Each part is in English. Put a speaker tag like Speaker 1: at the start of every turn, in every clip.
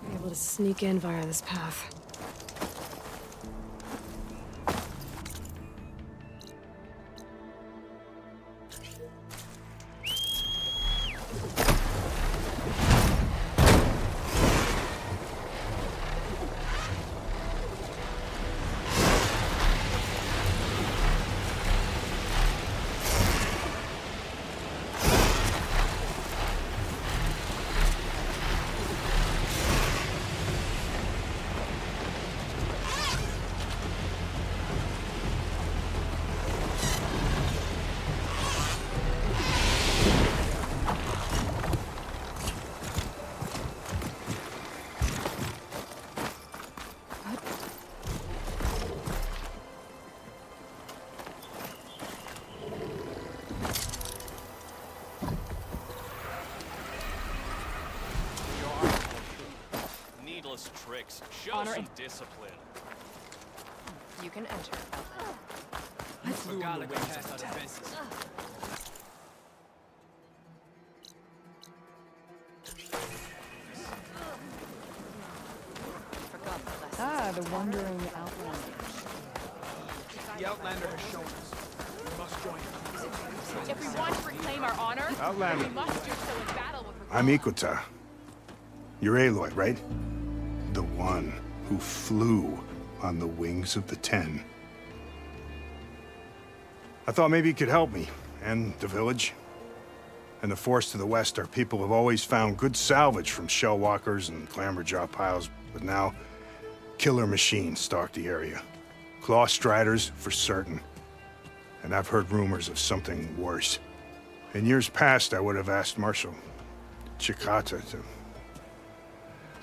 Speaker 1: Be able to sneak in via this path.
Speaker 2: Tricks. Show
Speaker 3: Honor
Speaker 2: some
Speaker 3: and
Speaker 2: discipline.
Speaker 3: You can enter.
Speaker 4: You flew on the wings of death.
Speaker 3: The wandering outlander.
Speaker 4: The Outlander has shown us. We must join him.
Speaker 3: If we want to reclaim our honor,
Speaker 5: Outlander.
Speaker 3: we must do so in battle with
Speaker 5: I'm Ikuta. You're Aloy, right? The one who flew on the wings of the Ten. I thought maybe you could help me, and the village. And the forest to the west, our people have always found good salvage from shellwalkers and clamberjaw piles, but now killer machines stalk the area. Claw striders, for certain. And I've heard rumors of something worse. In years past, I would have asked Marshal Chikata to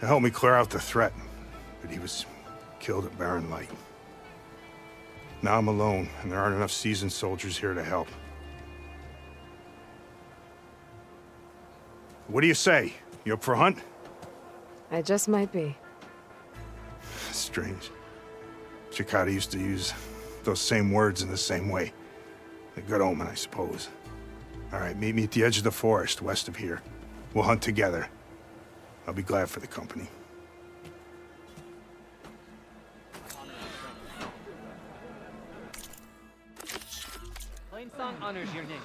Speaker 5: help me clear out the threat, but he was killed at Barren Light. Now I'm alone, and there aren't enough seasoned soldiers here to help. What do you say? You up for a hunt?
Speaker 1: I just might be.
Speaker 5: Strange. Chikata used to use those same words in the same way. A good omen, I suppose. All right, meet me at the edge of the forest, west of here. We'll hunt together. I'll be glad for the company.
Speaker 6: Plainsong honors your name.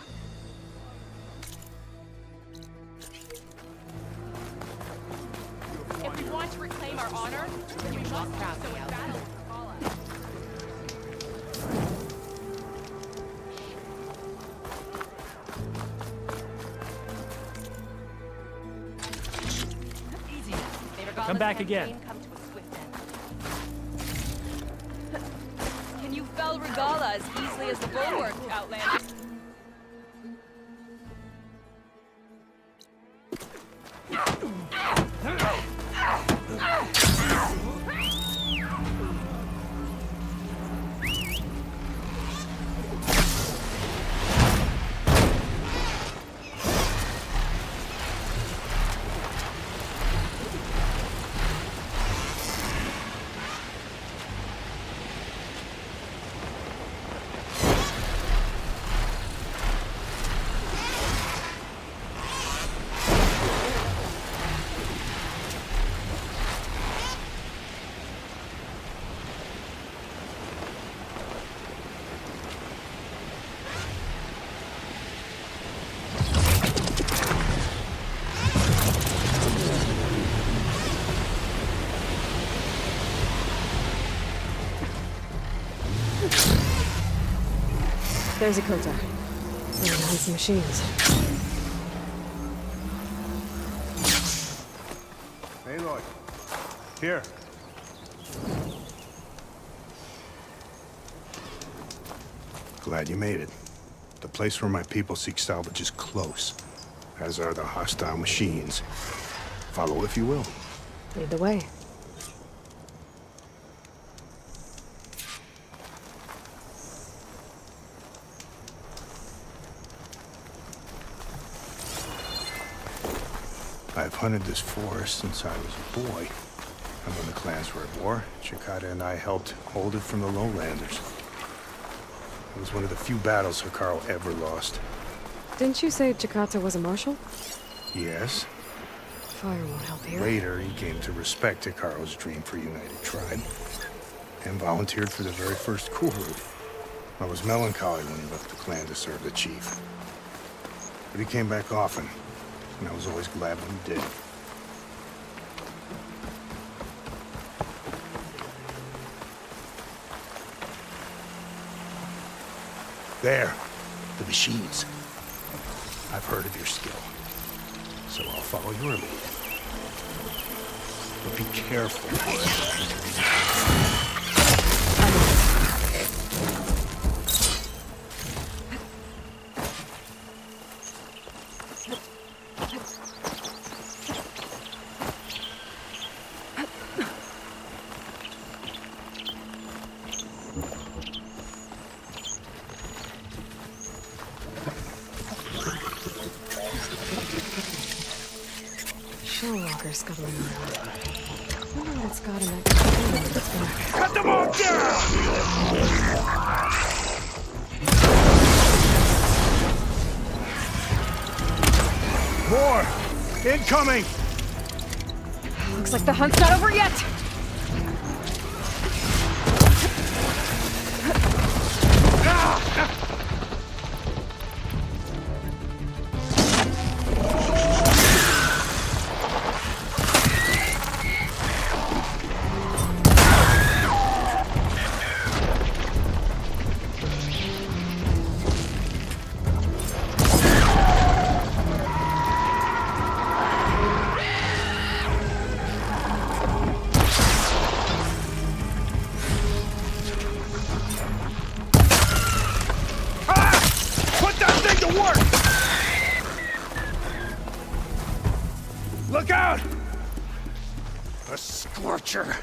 Speaker 3: If we want to reclaim our honor, we must do so in battle with Kala. Easy.
Speaker 6: Come back again.
Speaker 3: Come to a swift end. Can you fell Regala as easily as the bulwark, Outlander?
Speaker 1: There's a Kota. And some machines.
Speaker 5: Aloy. Here. Glad you made it. The place where my people seek salvage is close, as are the hostile machines. Follow if you will.
Speaker 1: Lead the way.
Speaker 5: I've hunted this forest since I was a boy. And when the clans were at war, Chikata and I helped hold it from the lowlanders. It was one of the few battles Hikaru ever lost.
Speaker 1: Didn't you say Chikata was a marshal?
Speaker 5: Yes.
Speaker 1: Fire won't help here.
Speaker 5: Later, he came to respect Hikaru's dream for United Tribe and volunteered for the very first Kuru. I was melancholy when he left the clan to serve the chief. But he came back often, and I was always glad when he did. There, the machines. I've heard of your skill, so I'll follow your lead. But be careful.
Speaker 1: Shellwalker scuttling around. I wonder what it's got in that container that's back.
Speaker 5: Cut them all down! More! Incoming!
Speaker 1: Looks like the hunt's not over yet!
Speaker 5: Look out! A scorcher.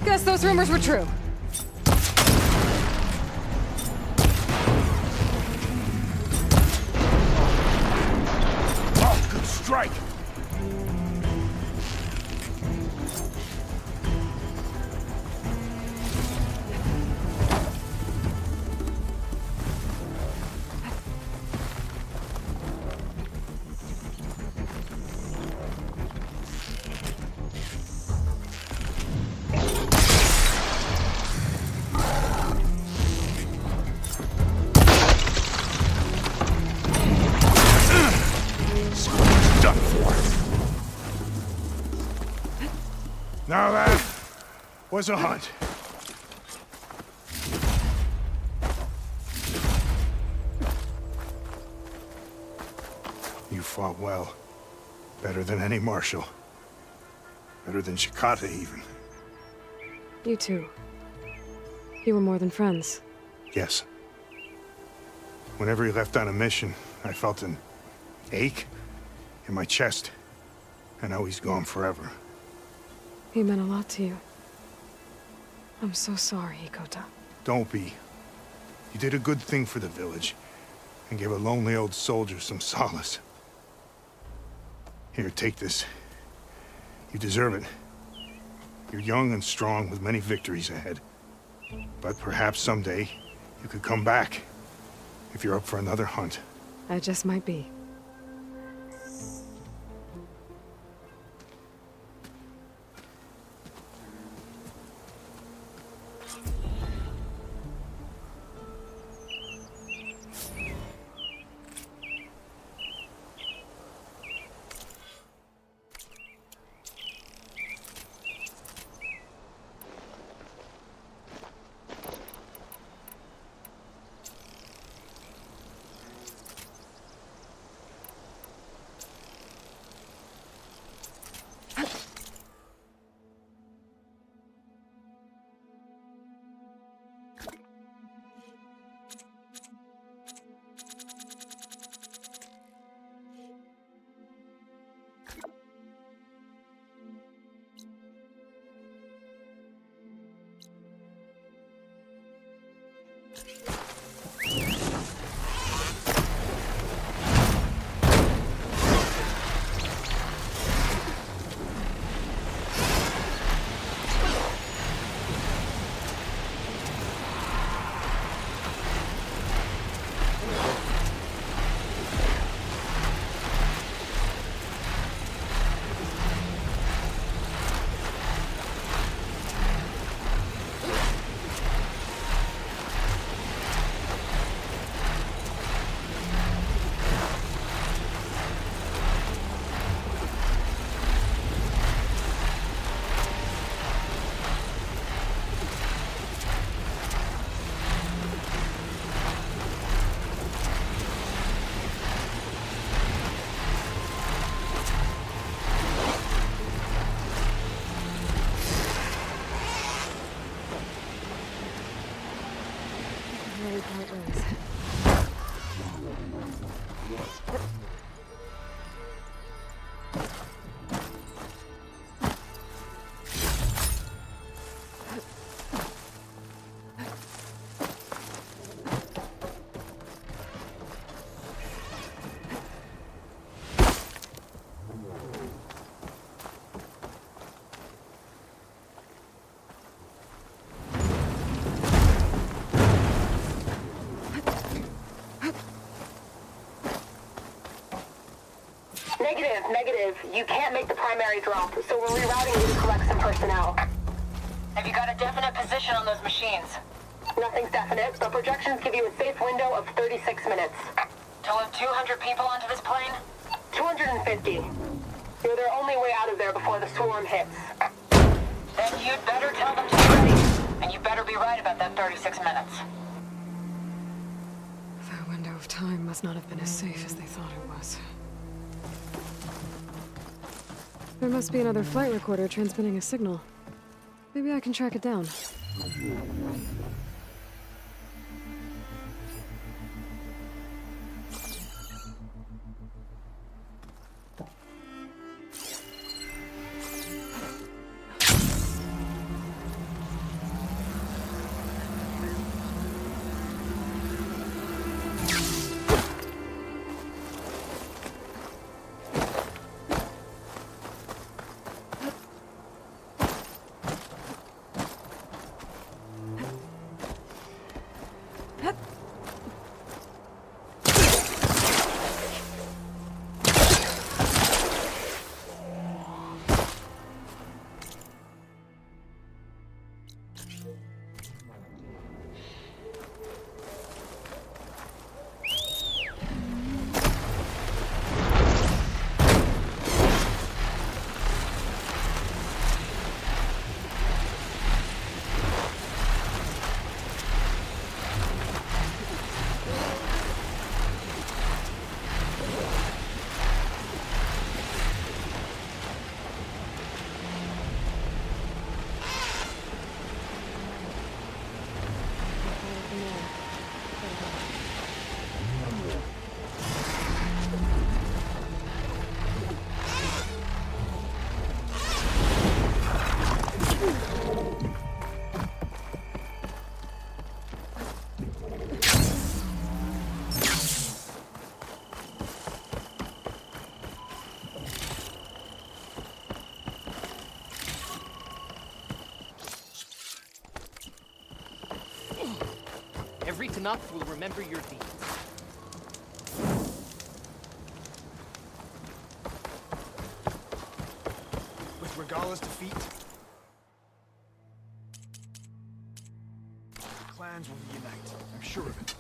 Speaker 1: Guess those rumors were true.
Speaker 5: Oh, good strike! Done for. Now that was a hunt. You fought well. Better than any marshal. Better than Chikata, even.
Speaker 1: You too. You were more than friends.
Speaker 5: Yes. Whenever he left on a mission, I felt an ache in my chest. And now he's gone forever.
Speaker 1: He meant a lot to you. I'm so sorry, Hikota.
Speaker 5: Don't be. You did a good thing for the village, and gave a lonely old soldier some solace. Here, take this. You deserve it. You're young and strong with many victories ahead. But perhaps someday, you could come back, if you're up for another hunt.
Speaker 1: I just might be. Really part ways.
Speaker 7: Negative. You can't make the primary drop, so we're rerouting you to collect some personnel.
Speaker 8: Have you got a definite position on those machines?
Speaker 7: Nothing's definite, but projections give you a safe window of 36 minutes.
Speaker 8: To load 200 people onto this plane?
Speaker 7: 250. You're their only way out of there before the swarm hits.
Speaker 8: Then you'd better tell them to be ready. And you better be right about that 36 minutes.
Speaker 1: That window of time must not have been as safe as they thought it was. There must be another flight recorder transmitting a signal. Maybe I can track it down.
Speaker 6: Every Tanakh will remember your deeds.
Speaker 4: With Regala's defeat, the clans will reunite. I'm sure of it.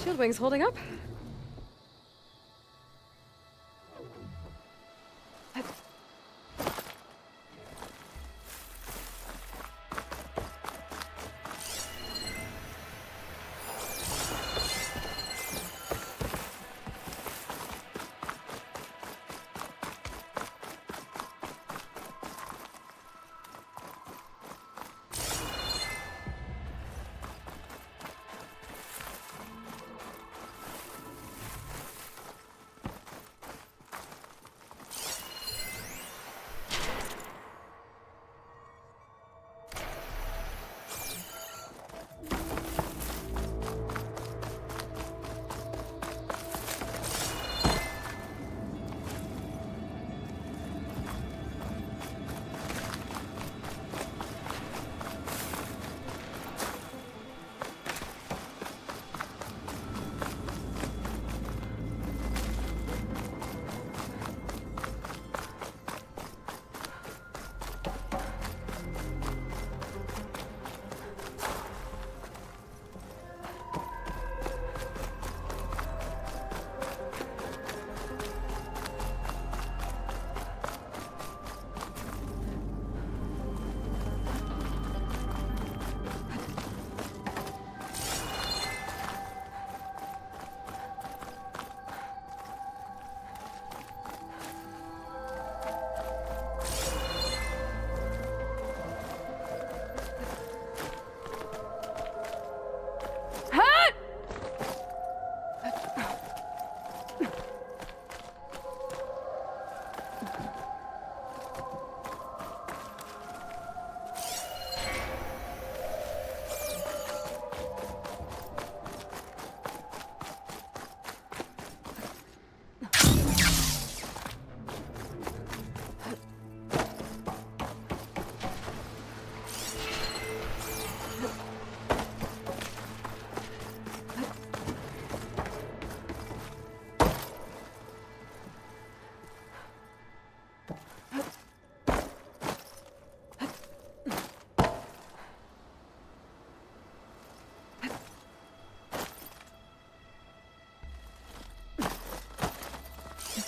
Speaker 1: Shield wing's holding up.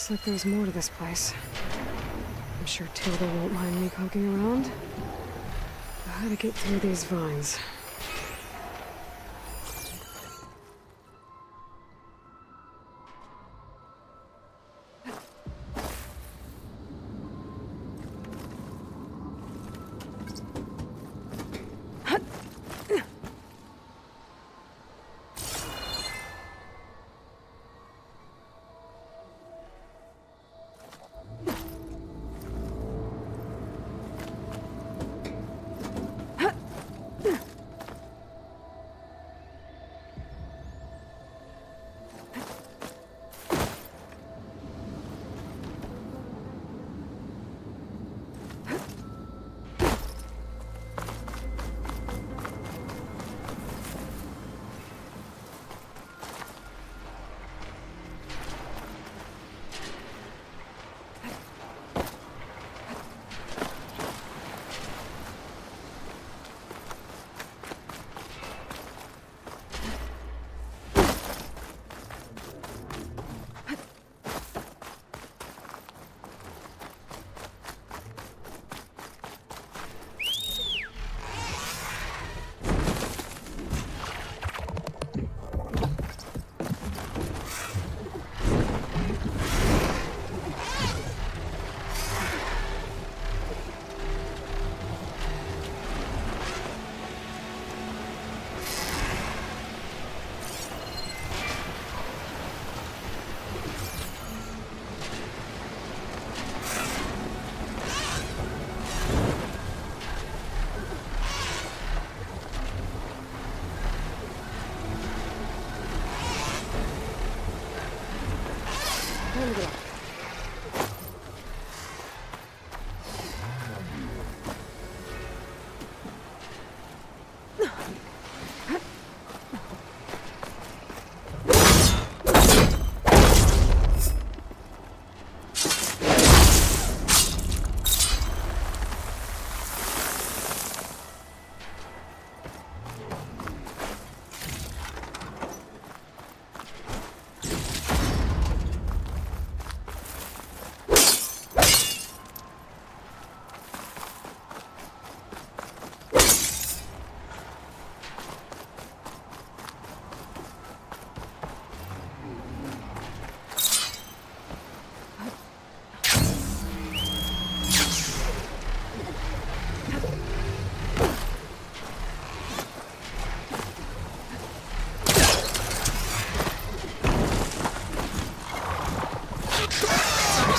Speaker 1: Looks like there's more to this place. I'm sure Tilda won't mind me poking around. How to get through these vines.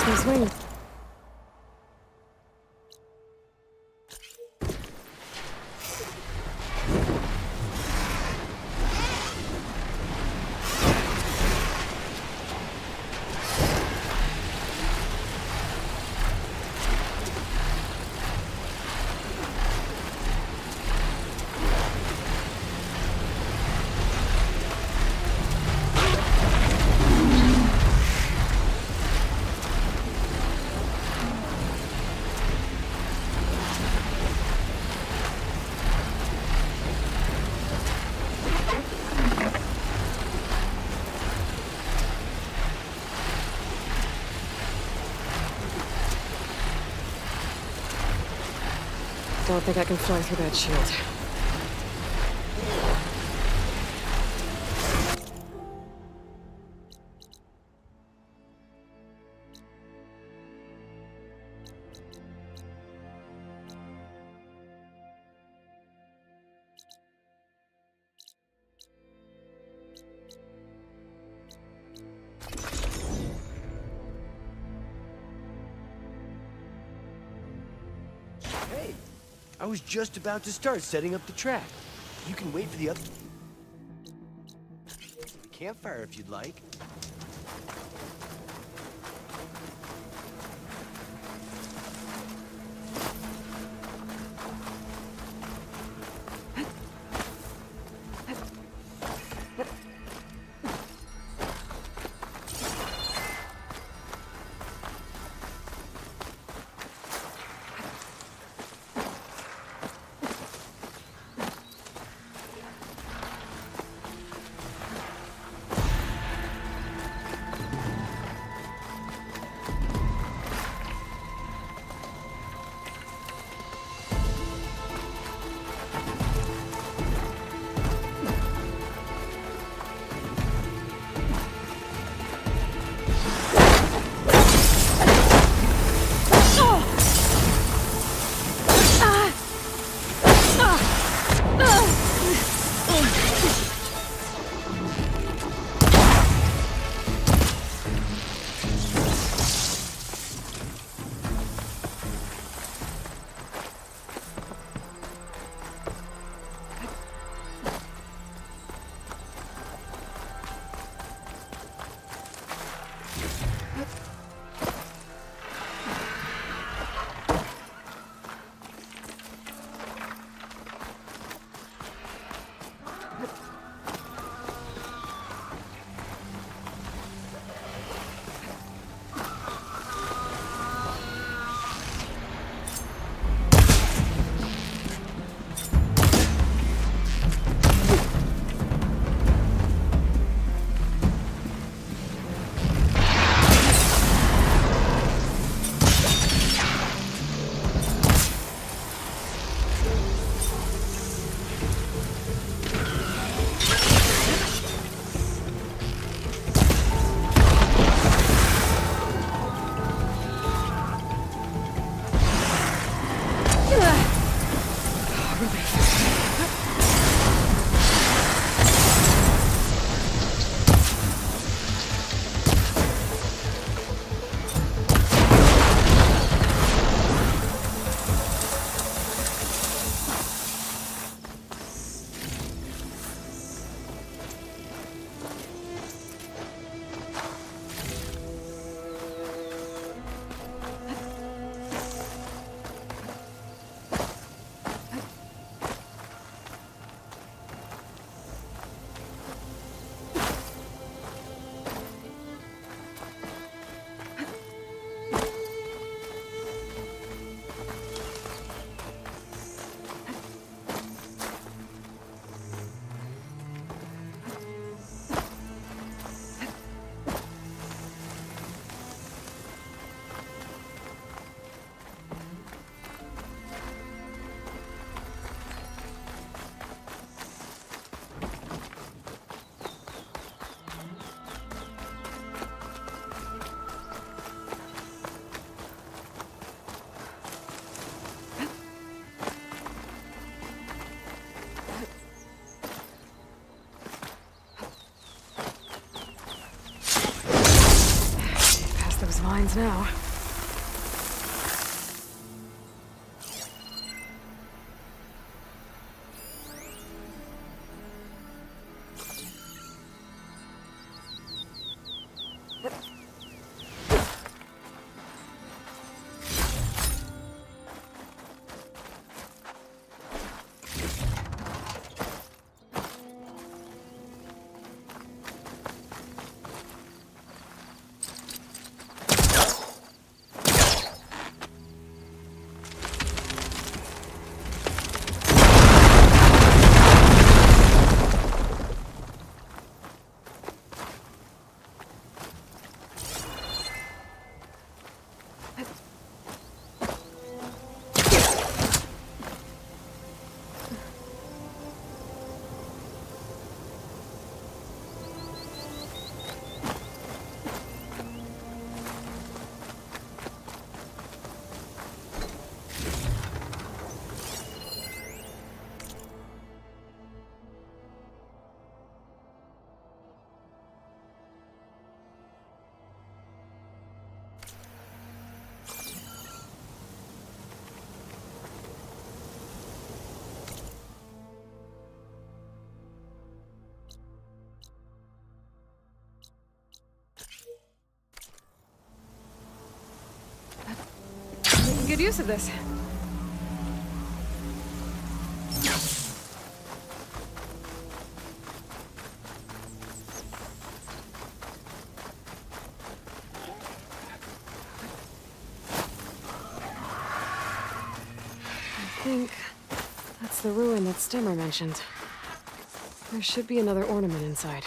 Speaker 1: Those wings. Don't think I can fly through that shield.
Speaker 9: Hey, I was just about to start setting up the track. You can wait for the other campfire if you'd like.
Speaker 1: mines now. Making good use of this. I think that's the ruin that Stemmer mentioned. There should be another ornament inside.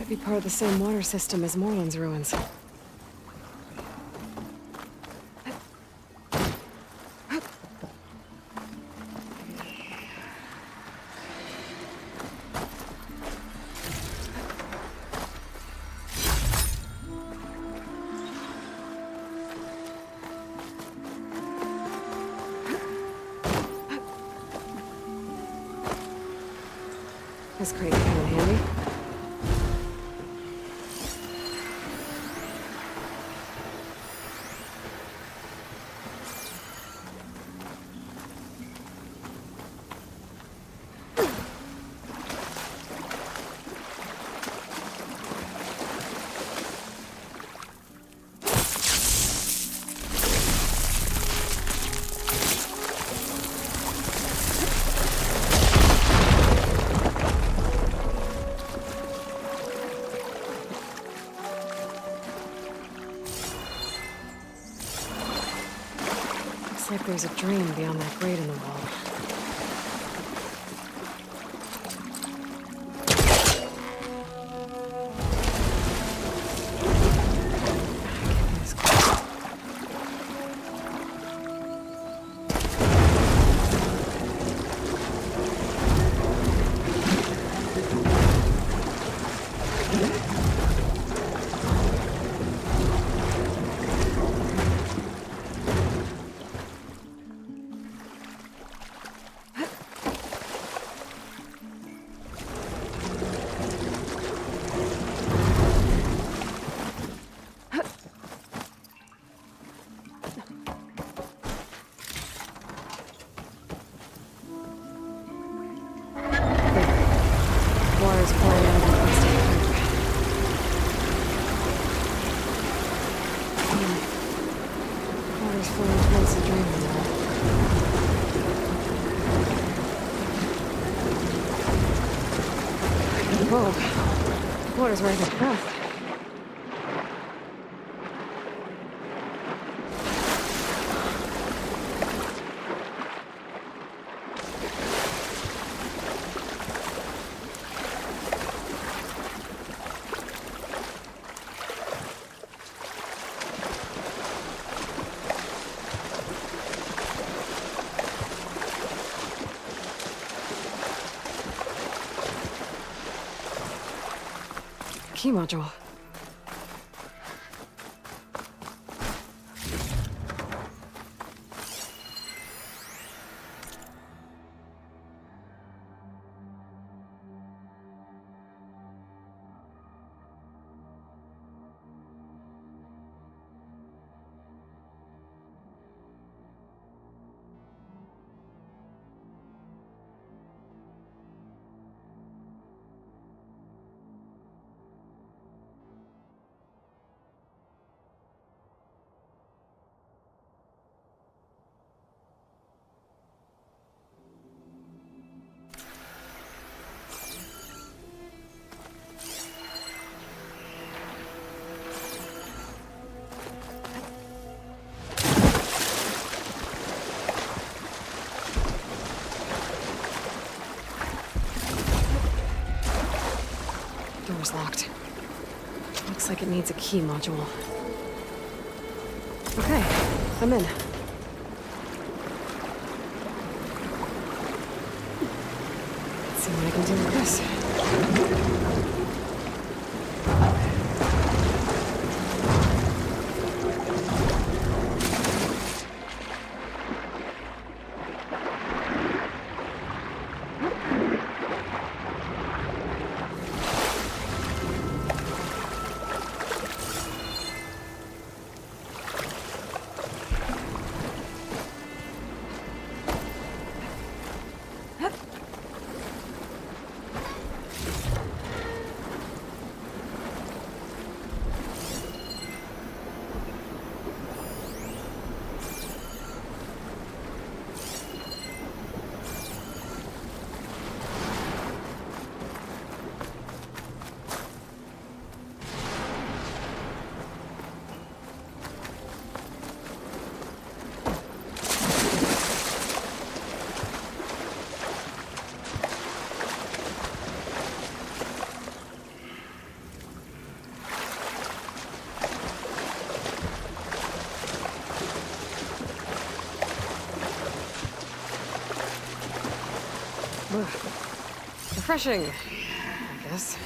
Speaker 1: Be part of the same water system as Moreland's ruins. This crate come in handy. Looks like there's a drain beyond that grate in the wall. Whoa. Water's right at breath. Key module. Door's locked. Looks like it needs a key module. Okay, I'm in. Let's see what I can do with this. Ugh. Refreshing, I guess.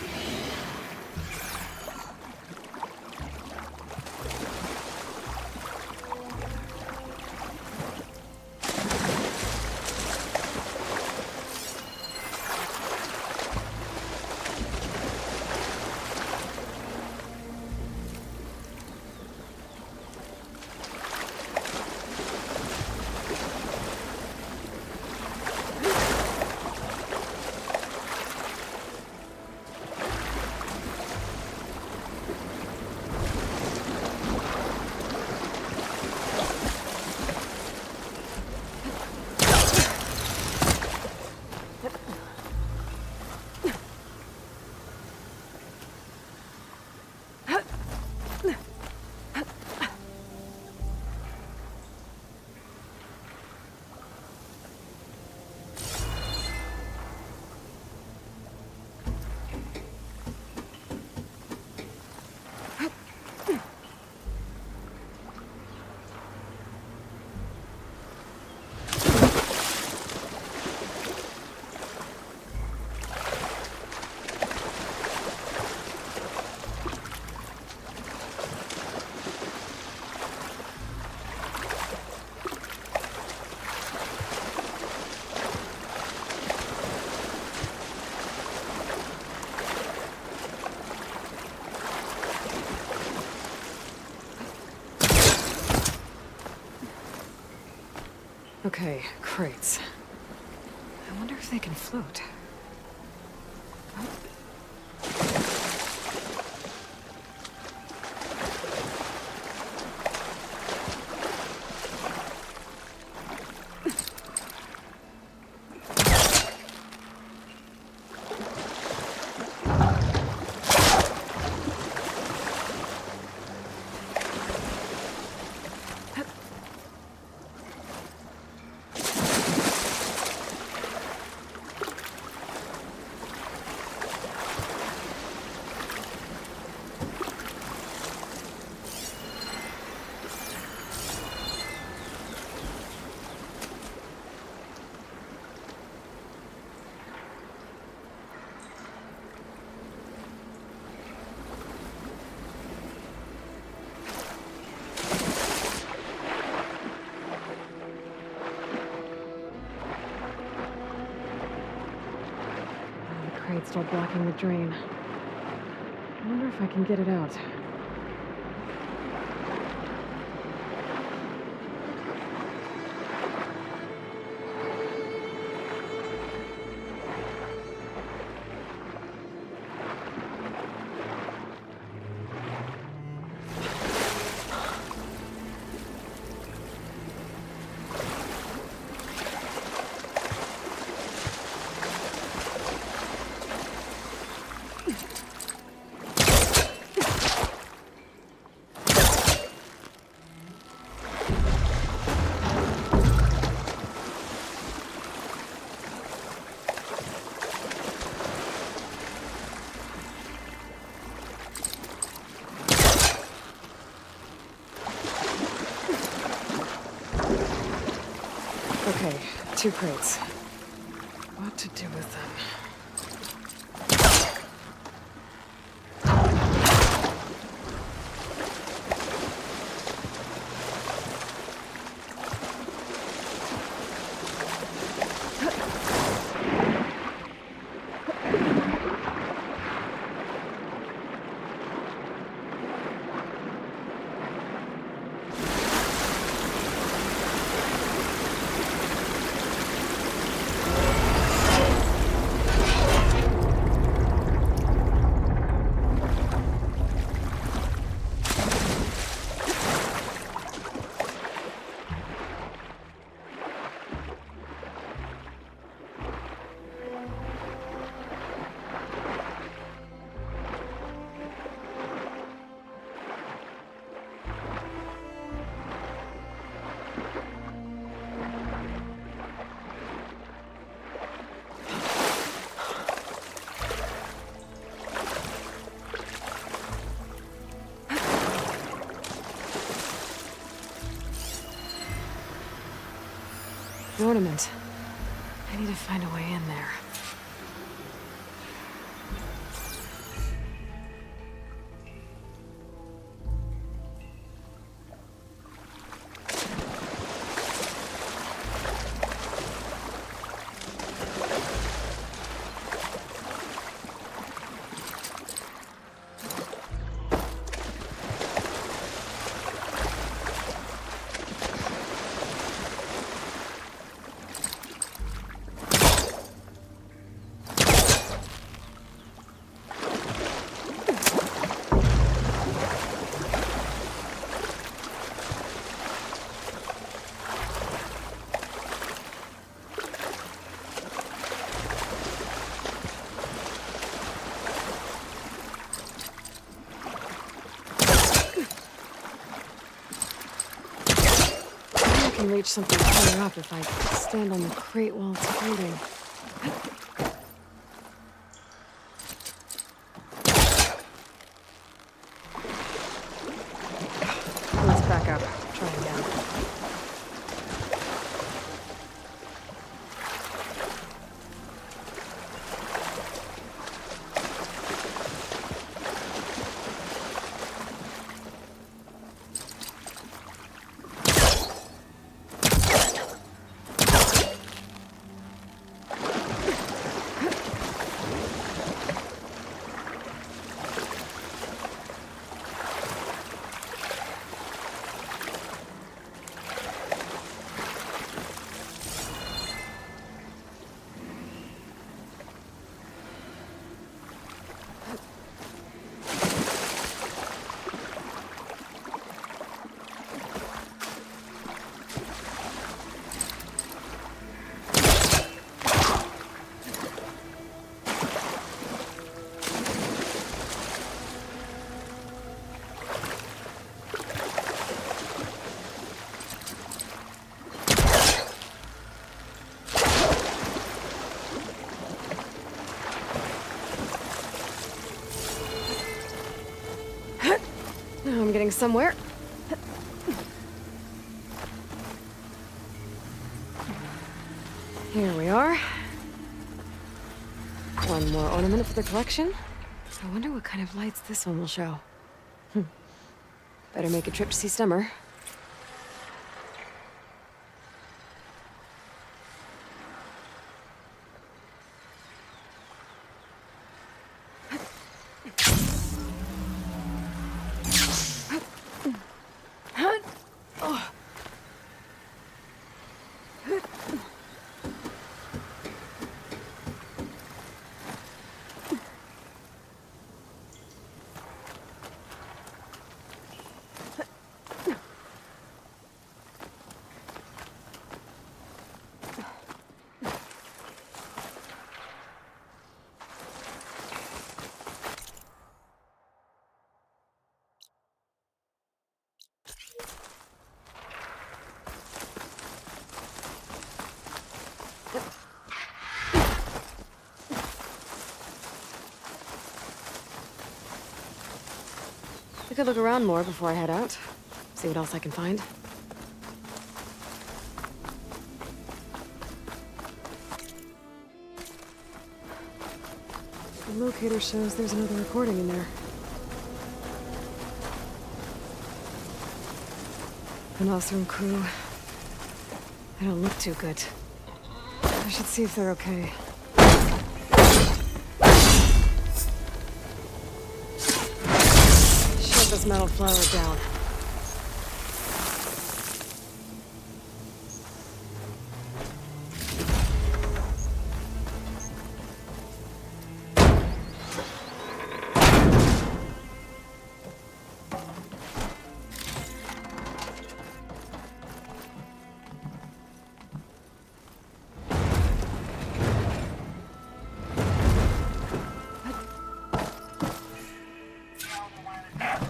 Speaker 1: Okay, crates. I wonder if they can float. crate start blocking the drain. I wonder if I can get it out. Okay, 2 crates. What to do with them? An ornament. I need to find a way in there. I can reach something higher up if I stand on the crate while it's floating. Let's back up. Try again. Now I'm getting somewhere. Here we are. One more ornament for the collection. I wonder what kind of lights this one will show. Better make a trip to see Stemmer. I could look around more before I head out. See what else I can find. The locator shows there's another recording in there. The Nostrum crew. They don't look too good. I should see if they're okay. Shove this metal flower down.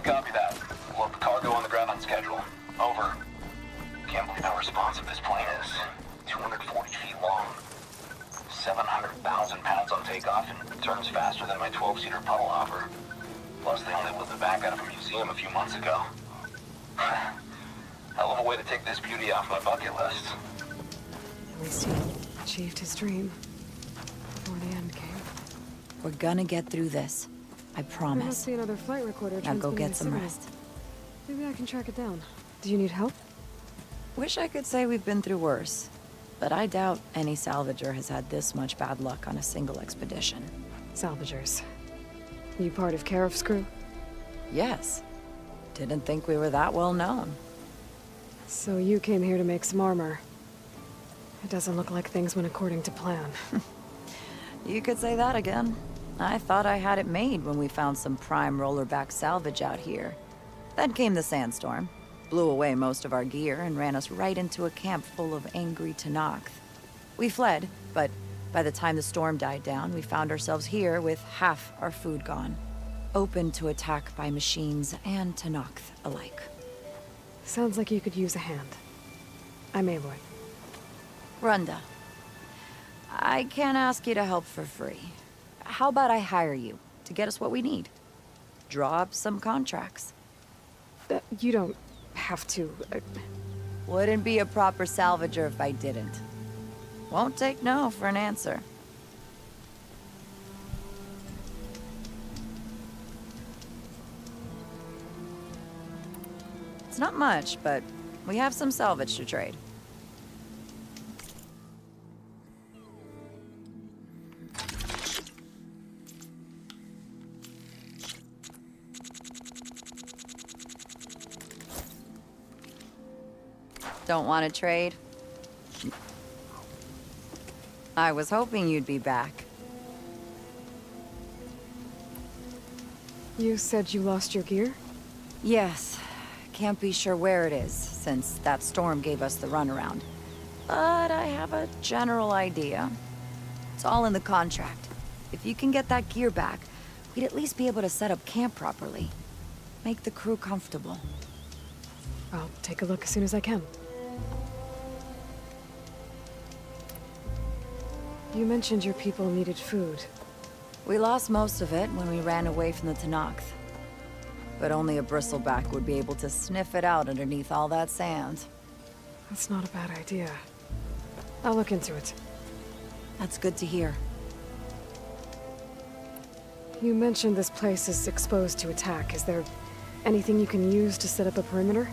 Speaker 10: Copy that. We'll have the cargo on the ground on schedule. Over. Can't believe how responsive this plane is. 240 feet long. 700,000 pounds on takeoff and turns faster than my 12-seater puddle hopper. Plus, they only whipped it back out of a museum a few months ago. Hell of a way to take this beauty off my bucket list.
Speaker 1: At least he achieved his dream before the end came.
Speaker 11: We're gonna get through this. I
Speaker 1: There must
Speaker 11: promise.
Speaker 1: be another flight recorder
Speaker 11: Now go
Speaker 1: transmitting
Speaker 11: get
Speaker 1: the
Speaker 11: some
Speaker 1: signal.
Speaker 11: rest.
Speaker 1: Maybe I can track it down. Do you need help?
Speaker 11: Wish I could say we've been through worse, but I doubt any salvager has had this much bad luck on a single expedition.
Speaker 1: Salvagers. You part of Karif's crew?
Speaker 11: Yes. Didn't think we were that well known.
Speaker 1: So you came here to make some armor. It doesn't look like things went according to plan.
Speaker 11: You could say that again. I thought I had it made when we found some prime rollerback salvage out here. Then came the sandstorm, blew away most of our gear, and ran us right into a camp full of angry Tenakth. We fled, but by the time the storm died down, we found ourselves here with half our food gone. Open to attack by machines and Tenakth alike.
Speaker 1: Sounds like you could use a hand. I'm Aloy.
Speaker 11: Runda, I can't ask you to help for free. How about I hire you to get us what we need? Draw up some contracts.
Speaker 1: You don't have to.
Speaker 11: Wouldn't be a proper salvager if I didn't. Won't take no for an answer. It's not much, but we have some salvage to trade. Don't want to trade? I was hoping you'd be back.
Speaker 1: You said you lost your gear?
Speaker 11: Yes. Can't be sure where it is, since that storm gave us the runaround. But I have a general idea. It's all in the contract. If you can get that gear back, we'd at least be able to set up camp properly. Make the crew comfortable.
Speaker 1: I'll take a look as soon as I can. You mentioned your people needed food.
Speaker 11: We lost most of it when we ran away from the Tenakth. But only a bristleback would be able to sniff it out underneath all that sand.
Speaker 1: That's not a bad idea. I'll look into it.
Speaker 11: That's good to hear.
Speaker 1: You mentioned this place is exposed to attack. Is there anything you can use to set up a perimeter?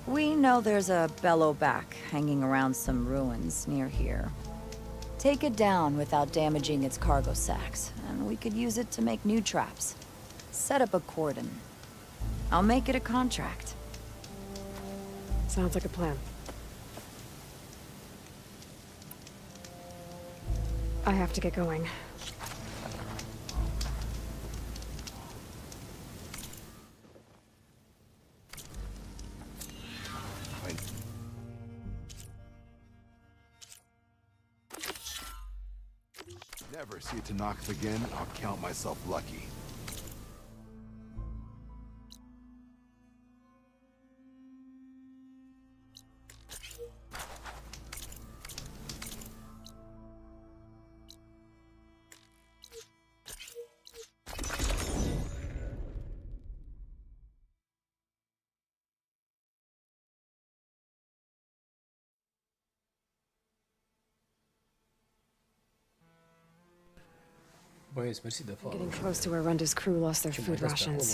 Speaker 11: We know there's a bellowback hanging around some ruins near here. Take it down without damaging its cargo sacks, and we could use it to make new traps. Set up a cordon. I'll make it a contract.
Speaker 1: Sounds like a plan. I have to get going.
Speaker 12: Never see it to Tenakth again, I'll count myself lucky.
Speaker 13: Băieți, mersi de follow.
Speaker 1: Getting close to where Runda's crew lost their food rations.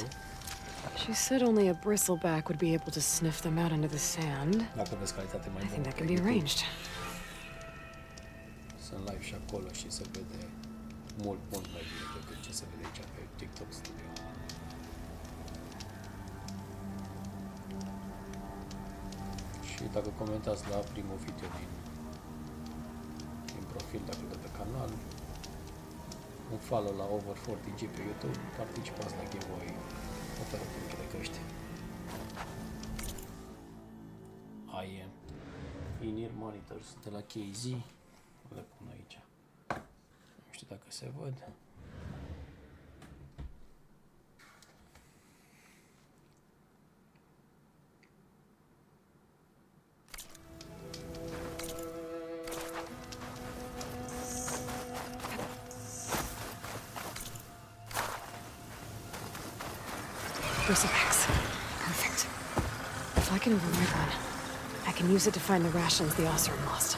Speaker 1: She said only a bristleback would be able to sniff them out into the sand.
Speaker 13: Dacă vezi calitate mai
Speaker 1: I think
Speaker 13: bună,
Speaker 1: that can be arranged.
Speaker 13: sunt live și acolo și se vede mult mai bine decât ce se vede aici pe TikTok Studio. Și dacă comentați la primul video din profil, dacă de pe canal, un follow la Over 40G pe YouTube, participați la giveaway, oferă punct de căști. Ai in-ear monitors de la KZ, le pun aici. Nu știu dacă se văd.
Speaker 1: Bristlebags. Perfect. If I can override one, I can use it to find the rations the Osram lost.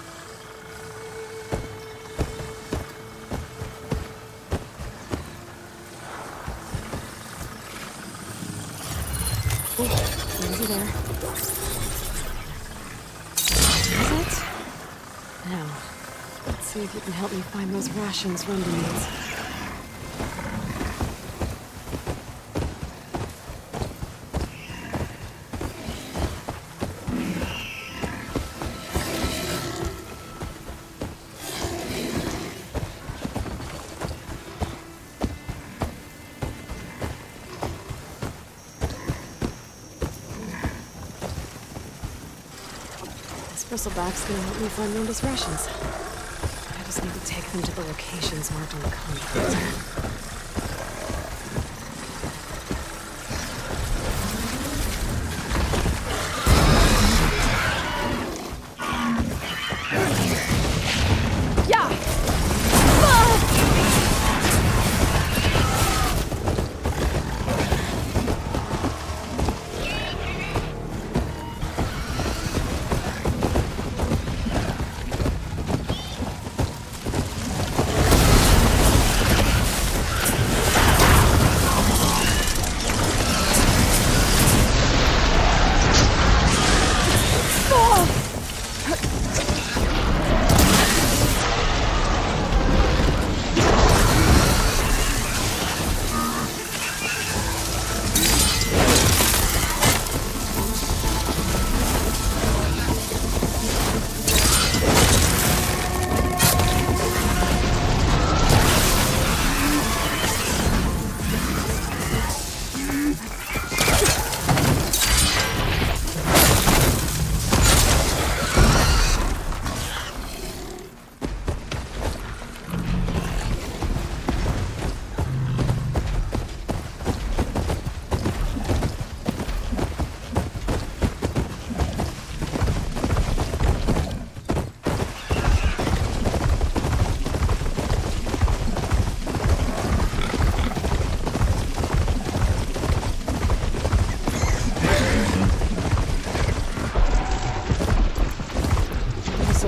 Speaker 1: Oh, easy there. Is it? Now, let's see if you can help me find those rations Runda needs. Bristleback's gonna help me find Runda's rations. I just need to take them to the locations marked on the contract.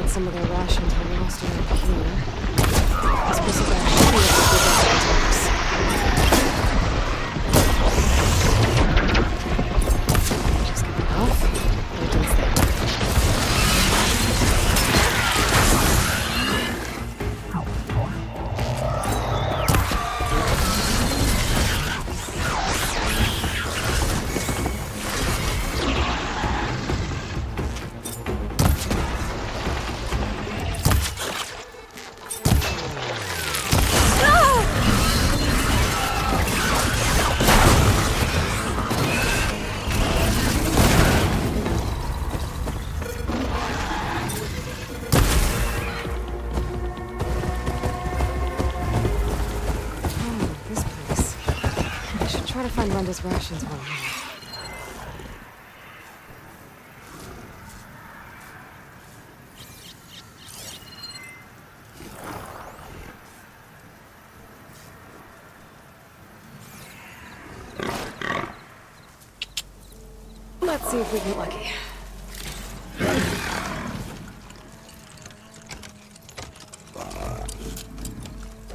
Speaker 1: Some of their rations were lost around here. This bristleback should be able to give us attacks. Just get it off. What is that? Try to find Runda's rations while I'm here. Let's see if we get lucky.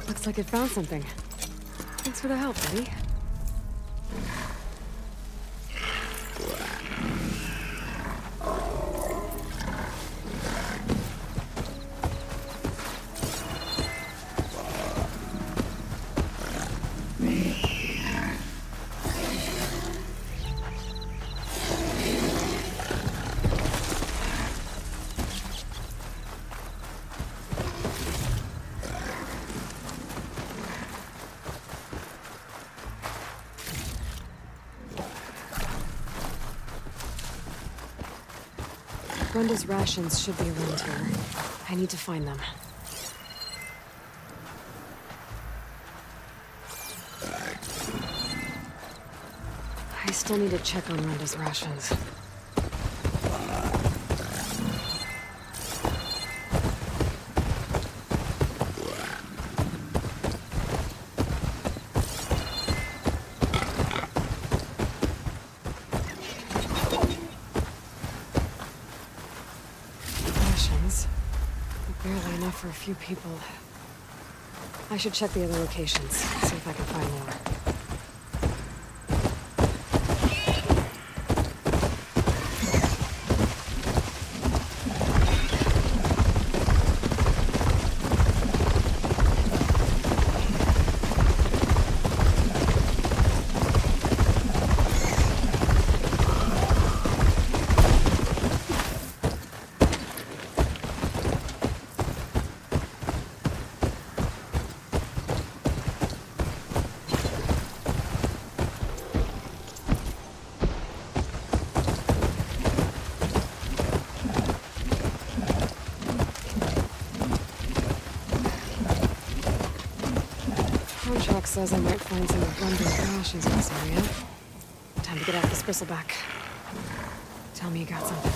Speaker 1: Looks like it found something. Thanks for the help, buddy. Brenda's rations should be around here. I need to find them. I still need to check on Brenda's rations. Barely enough for a few people. I should check the other locations, see if I can find more. Contract says I might find some of Brenda's rations in this area. Time to get off this bristleback. Tell me you got something.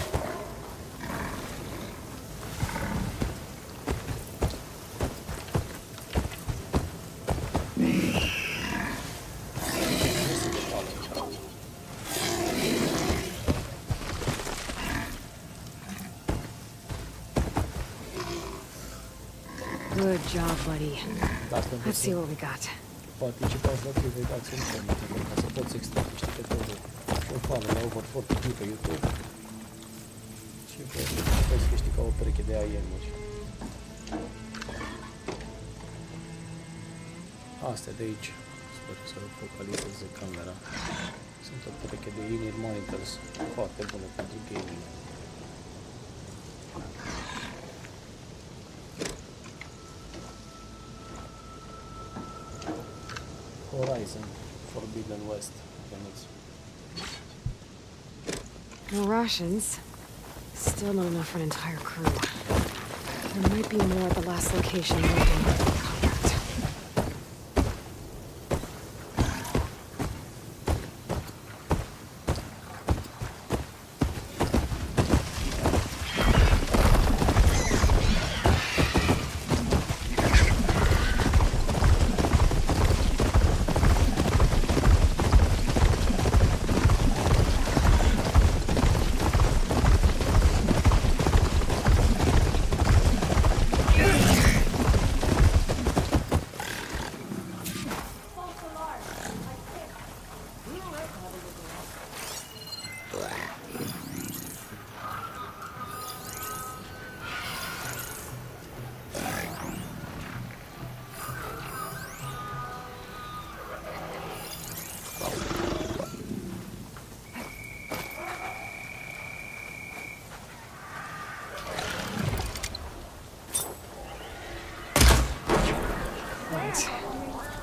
Speaker 1: Good job, buddy. Let's see what we got.
Speaker 13: Participați la TV, dați un comentariu ca să poți extra câștigătorul și un fan la Over 40 pe YouTube și poți câștiga o pereche de IM-uri. Astea de aici, sper să focalizeze camera. Sunt o pereche de in-ear monitors foarte bune pentru gaming. Horizon Forbidden West.
Speaker 1: No rations. Still not enough for an entire crew. There might be more at the last location looking for contact.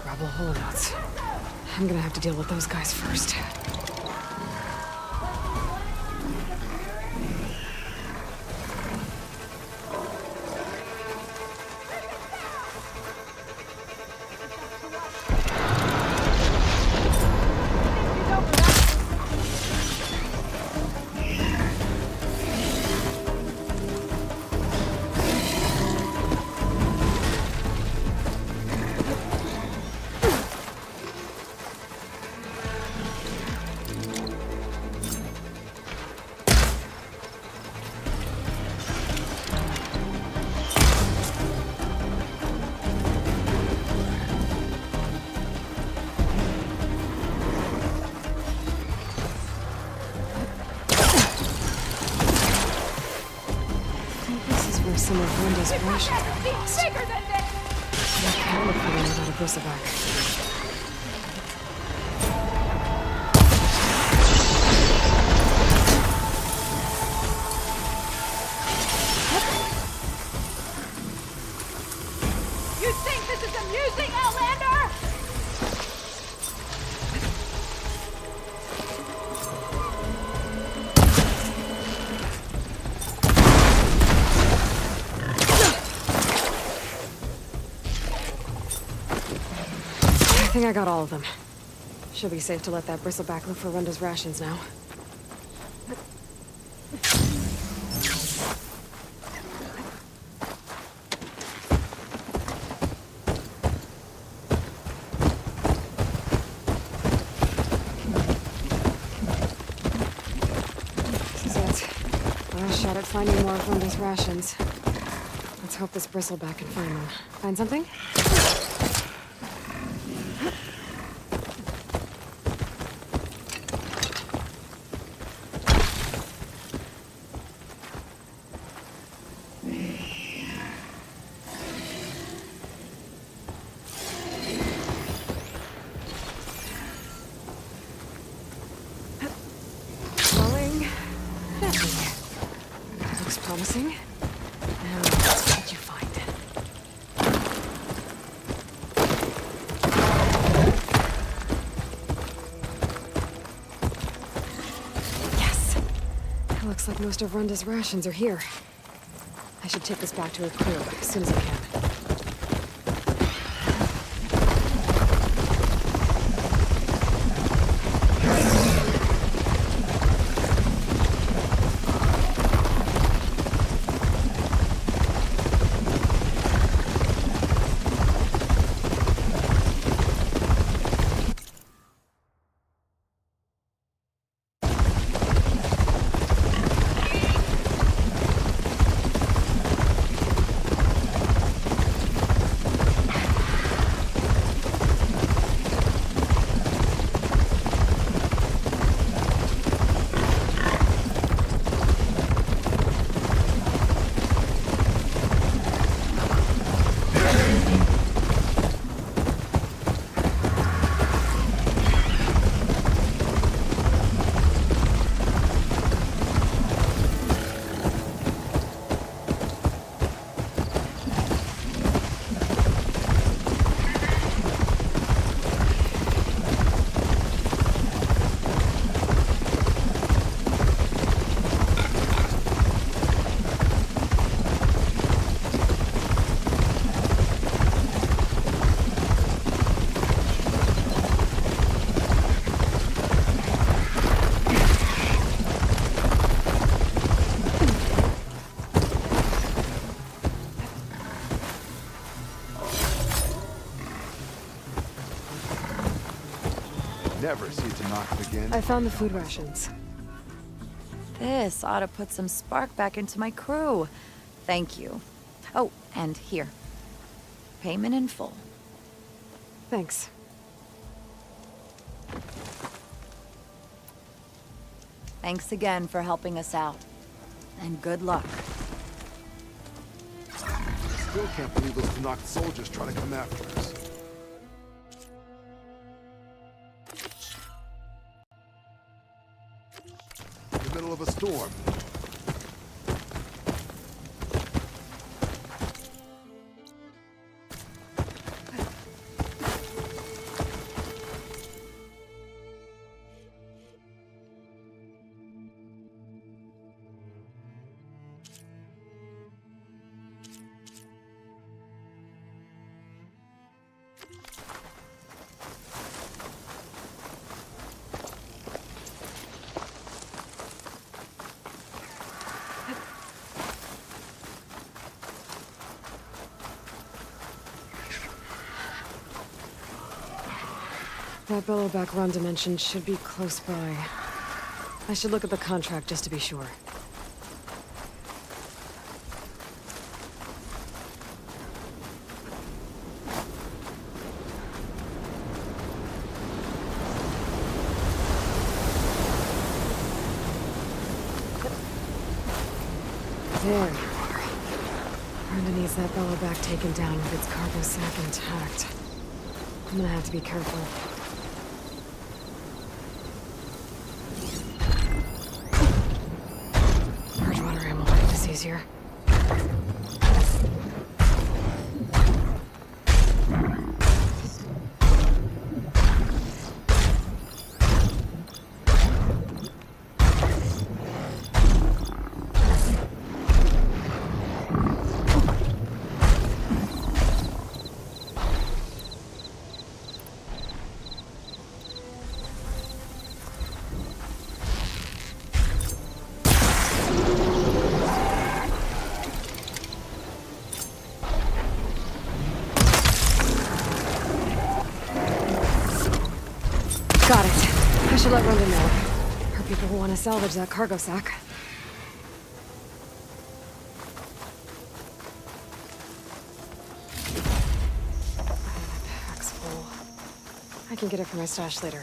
Speaker 1: Rebel holdouts. I'm gonna have to deal with those guys first. some of Linda's rations got lost.
Speaker 3: Bigger than this!
Speaker 1: I can't look for them without a bristleback.
Speaker 3: You think this is amusing, Outlander?
Speaker 1: I think I got all of them. Should be safe to let that bristleback look for Runda's rations now. This is it. Last shot at finding more of Runda's rations. Let's hope this bristleback can find them. Find something? Looks promising. Now, what did you find? Yes! It looks like most of Runda's rations are here. I should take this back to her crew as soon as I can.
Speaker 12: Never see to knock it again.
Speaker 1: I found the food rations.
Speaker 11: This ought to put some spark back into my crew. Thank you. Oh, and here. Payment in full.
Speaker 1: Thanks.
Speaker 11: Thanks again for helping us out. And good luck.
Speaker 12: Still can't believe those Tanakh soldiers trying to come after us. In the middle of a storm.
Speaker 1: That billowback Ron dimension should be close by. I should look at the contract just to be sure. There you are. that Belloback taken down with its cargo sack intact. I'm gonna have to be careful. Purge water ammo like this easier. Got it. I should let Rhonda know. Her people will want to salvage that cargo sack. My pack's full. I can get it from my stash later.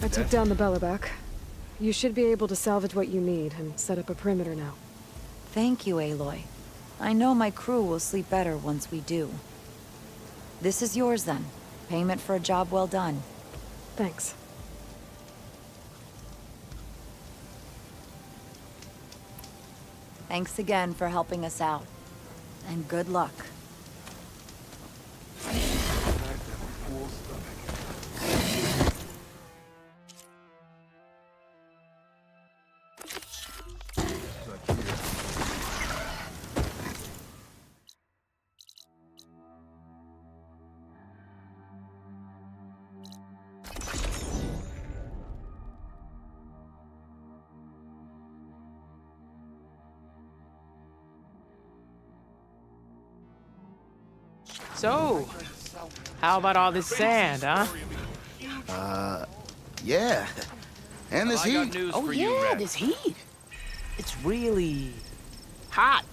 Speaker 1: I took down the Belloback. You should be able to salvage what you need and set up a perimeter now.
Speaker 11: Thank you, Aloy. I know my crew will sleep better once we do. This is yours then. Payment for a job well done.
Speaker 1: Thanks.
Speaker 11: Thanks again for helping us out. And good luck.
Speaker 6: So, how about all this sand, huh?
Speaker 14: Yeah. And this
Speaker 6: I got
Speaker 14: heat.
Speaker 6: news
Speaker 4: Oh
Speaker 6: for you,
Speaker 4: yeah,
Speaker 6: Red.
Speaker 4: this heat. It's really hot.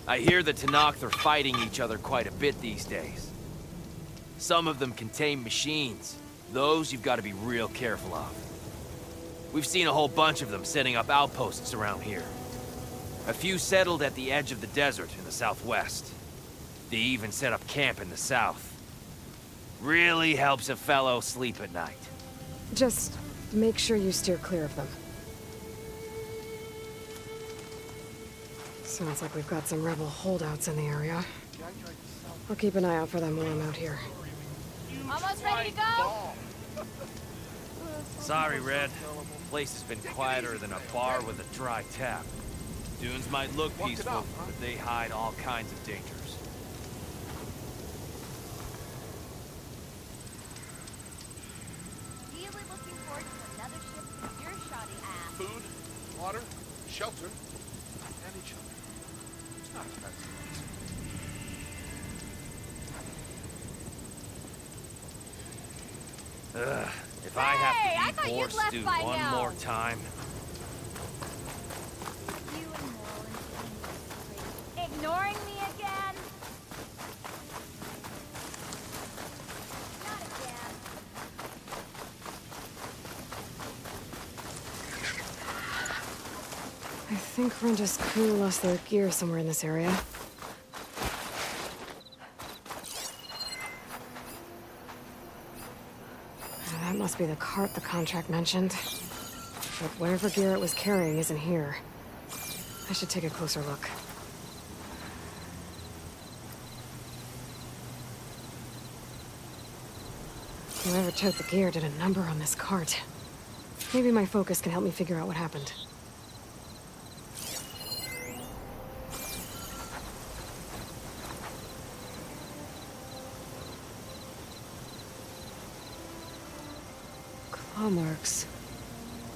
Speaker 2: I hear the Tenakth are fighting each other quite a bit these days. Some of them contain machines. Those you've got to be real careful of. We've seen a whole bunch of them setting up outposts around here. A few settled at the edge of the desert in the southwest. They even set up camp in the south. Really helps a fellow sleep at night.
Speaker 1: Just make sure you steer clear of them. Sounds like we've got some rebel holdouts in the area. I'll keep an eye out for them while I'm out here.
Speaker 3: Almost ready to go?
Speaker 2: Sorry, Red. Place has been quieter than a bar with a dry tap. Dunes might look peaceful, but they hide all kinds of dangers.
Speaker 3: Really looking forward to another ship with your shoddy ass.
Speaker 12: Food, water, shelter, and each other. It's not expensive.
Speaker 2: Ugh, if I
Speaker 3: Hey, I
Speaker 2: have
Speaker 3: thought
Speaker 2: to eat
Speaker 3: you'd
Speaker 2: horse
Speaker 3: left
Speaker 2: stew
Speaker 3: by
Speaker 2: one
Speaker 3: now.
Speaker 2: more time.
Speaker 3: You and Merlin ignoring me again? Not again.
Speaker 1: I think Renda's crew lost their gear somewhere in this area. That must be the cart the contract mentioned. But whatever gear it was carrying isn't here. I should take a closer look. Whoever took the gear did a number on this cart. Maybe my focus can help me figure out what happened. Claw marks.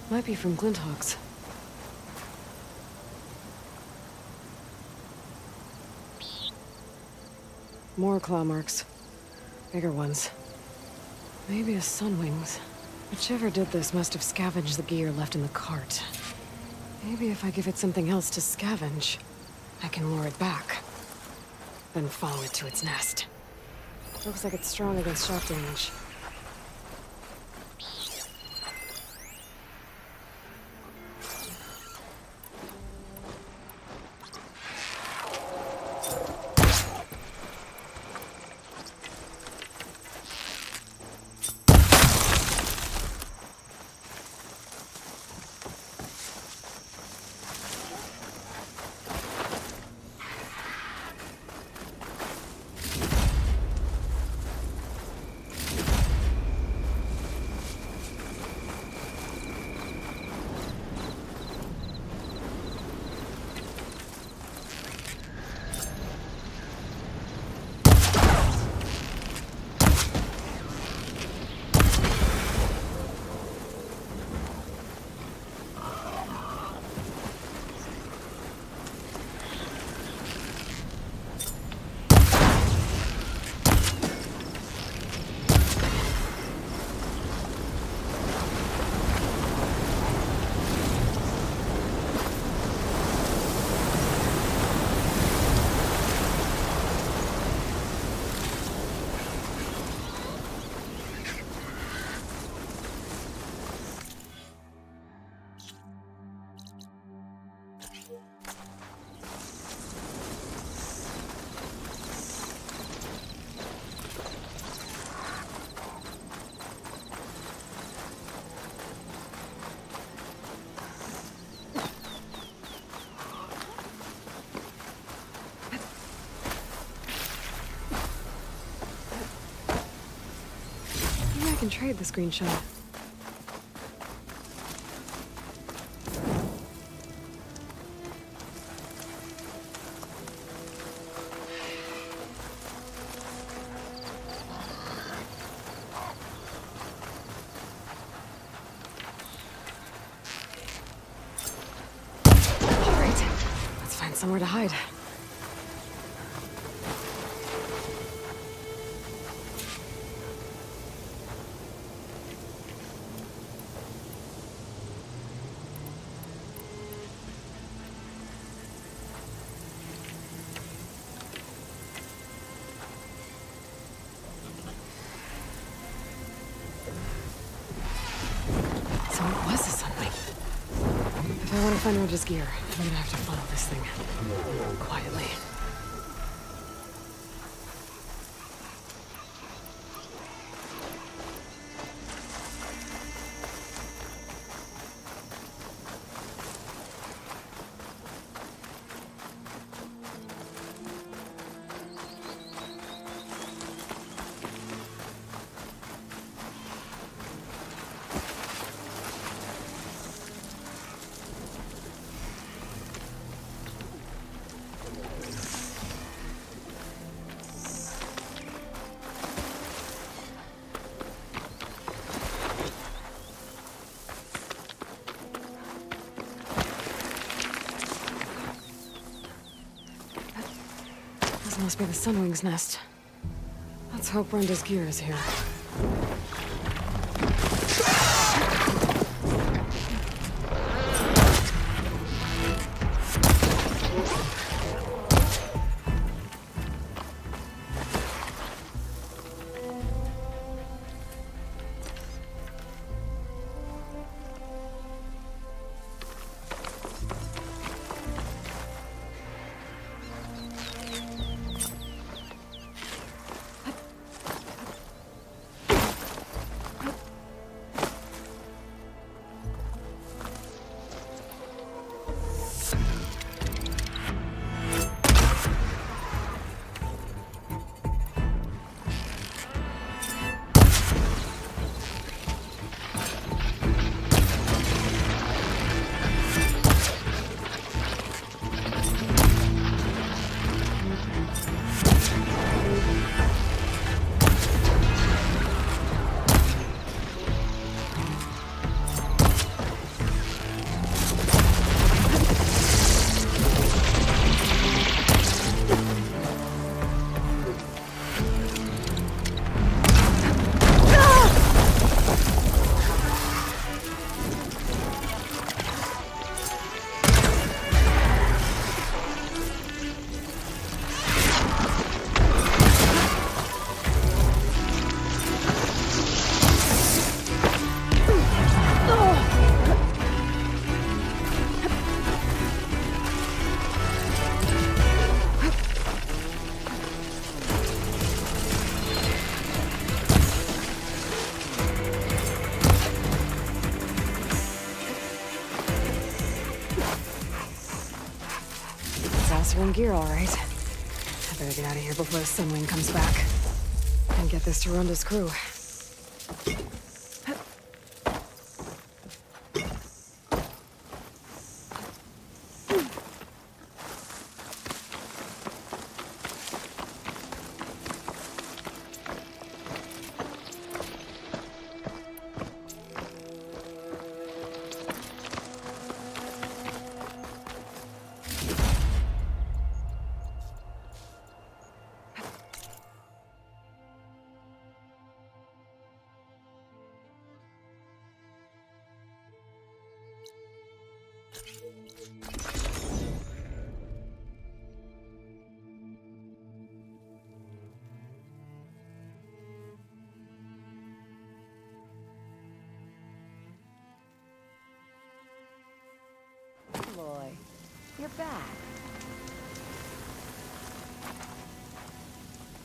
Speaker 1: Might be from Glinthawks. More claw marks. Bigger ones. Maybe a Sunwings. Whichever did this must have scavenged the gear left in the cart. Maybe if I give it something else to scavenge, I can lure it back. Then follow it to its nest. Looks like it's strong against shock damage. I can trade the screenshot. All right, let's find somewhere to hide. If I want to find Roger's gear, I'm gonna have to follow this thing. Quietly. This must be the Sunwings nest. Let's hope Brenda's gear is here. stolen gear, all right. I better get out of here before the Sunwing comes back. And get this to Ronda's crew.
Speaker 11: Aloy, you're back.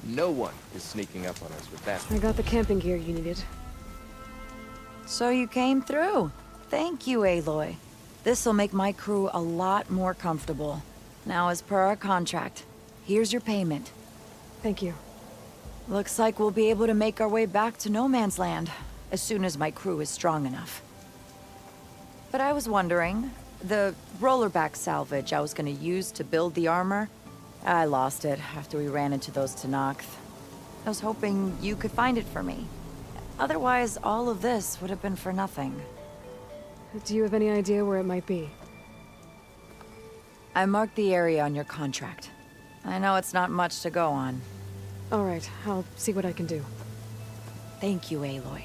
Speaker 15: No one is sneaking up on us with that.
Speaker 1: I got the camping gear you needed.
Speaker 11: So you came through. Thank you, Aloy. This'll make my crew a lot more comfortable. Now, as per our contract, here's your payment.
Speaker 1: Thank you.
Speaker 11: Looks like we'll be able to make our way back to No Man's Land as soon as my crew is strong enough. But I was wondering, the rollerback salvage I was gonna use to build the armor, I lost it after we ran into those Tenakth. I was hoping you could find it for me. Otherwise, all of this would have been for nothing.
Speaker 1: Do you have any idea where it might be?
Speaker 11: I marked the area on your contract. I know it's not much to go on.
Speaker 1: All right, I'll see what I can do.
Speaker 11: Thank you, Aloy.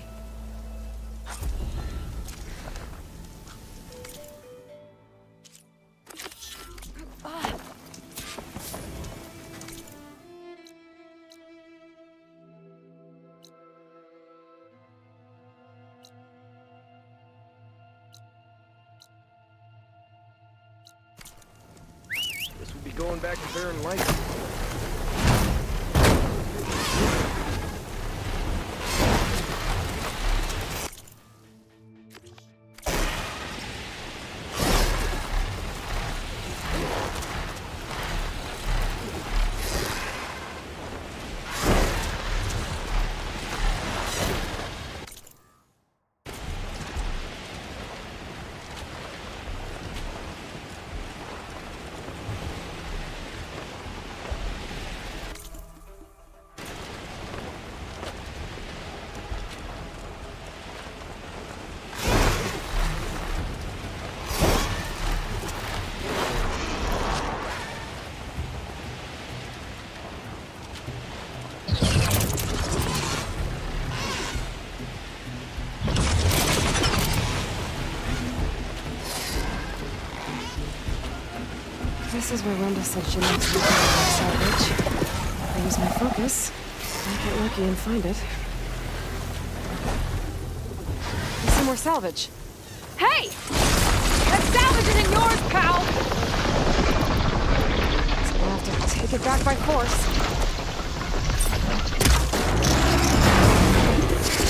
Speaker 15: Guess we'll be going back to Barren Light.
Speaker 1: This is where Ronda said she likes to salvage. If I use my focus, I get lucky and find it. There's some more salvage.
Speaker 3: Hey! That salvage isn't yours, pal!
Speaker 1: So we'll have to take it back by force.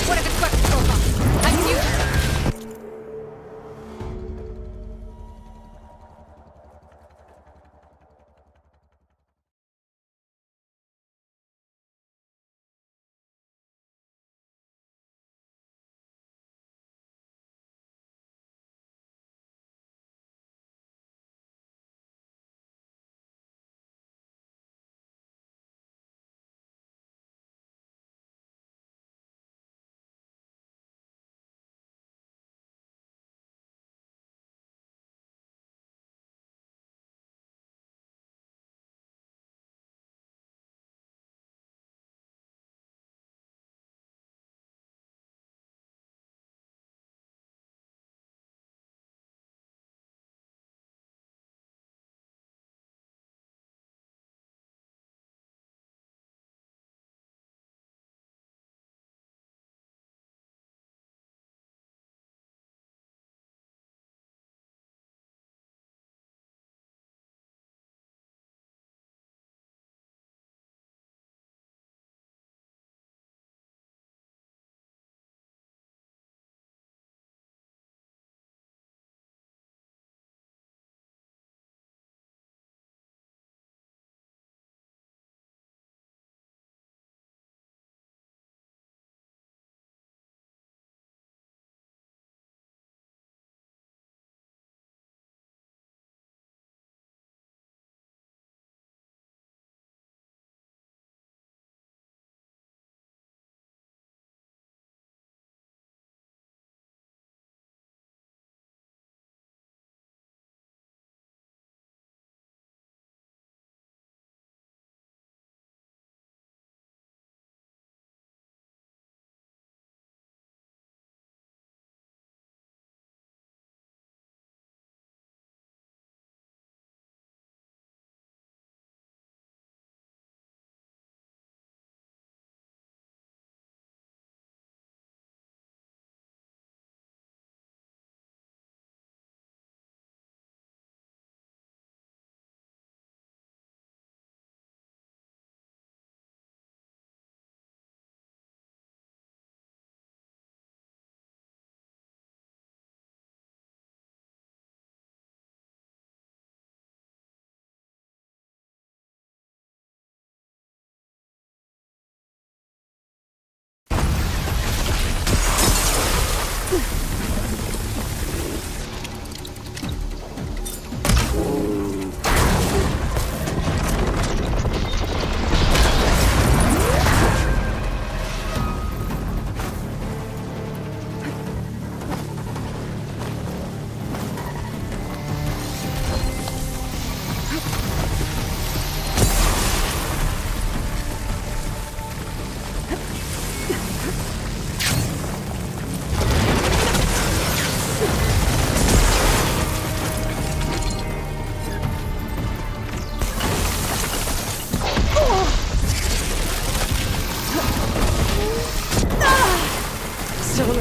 Speaker 3: What if it's got control? I can use it.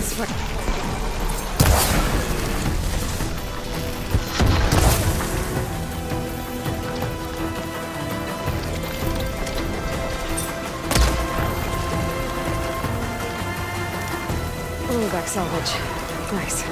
Speaker 1: this for... Back salvage. Nice.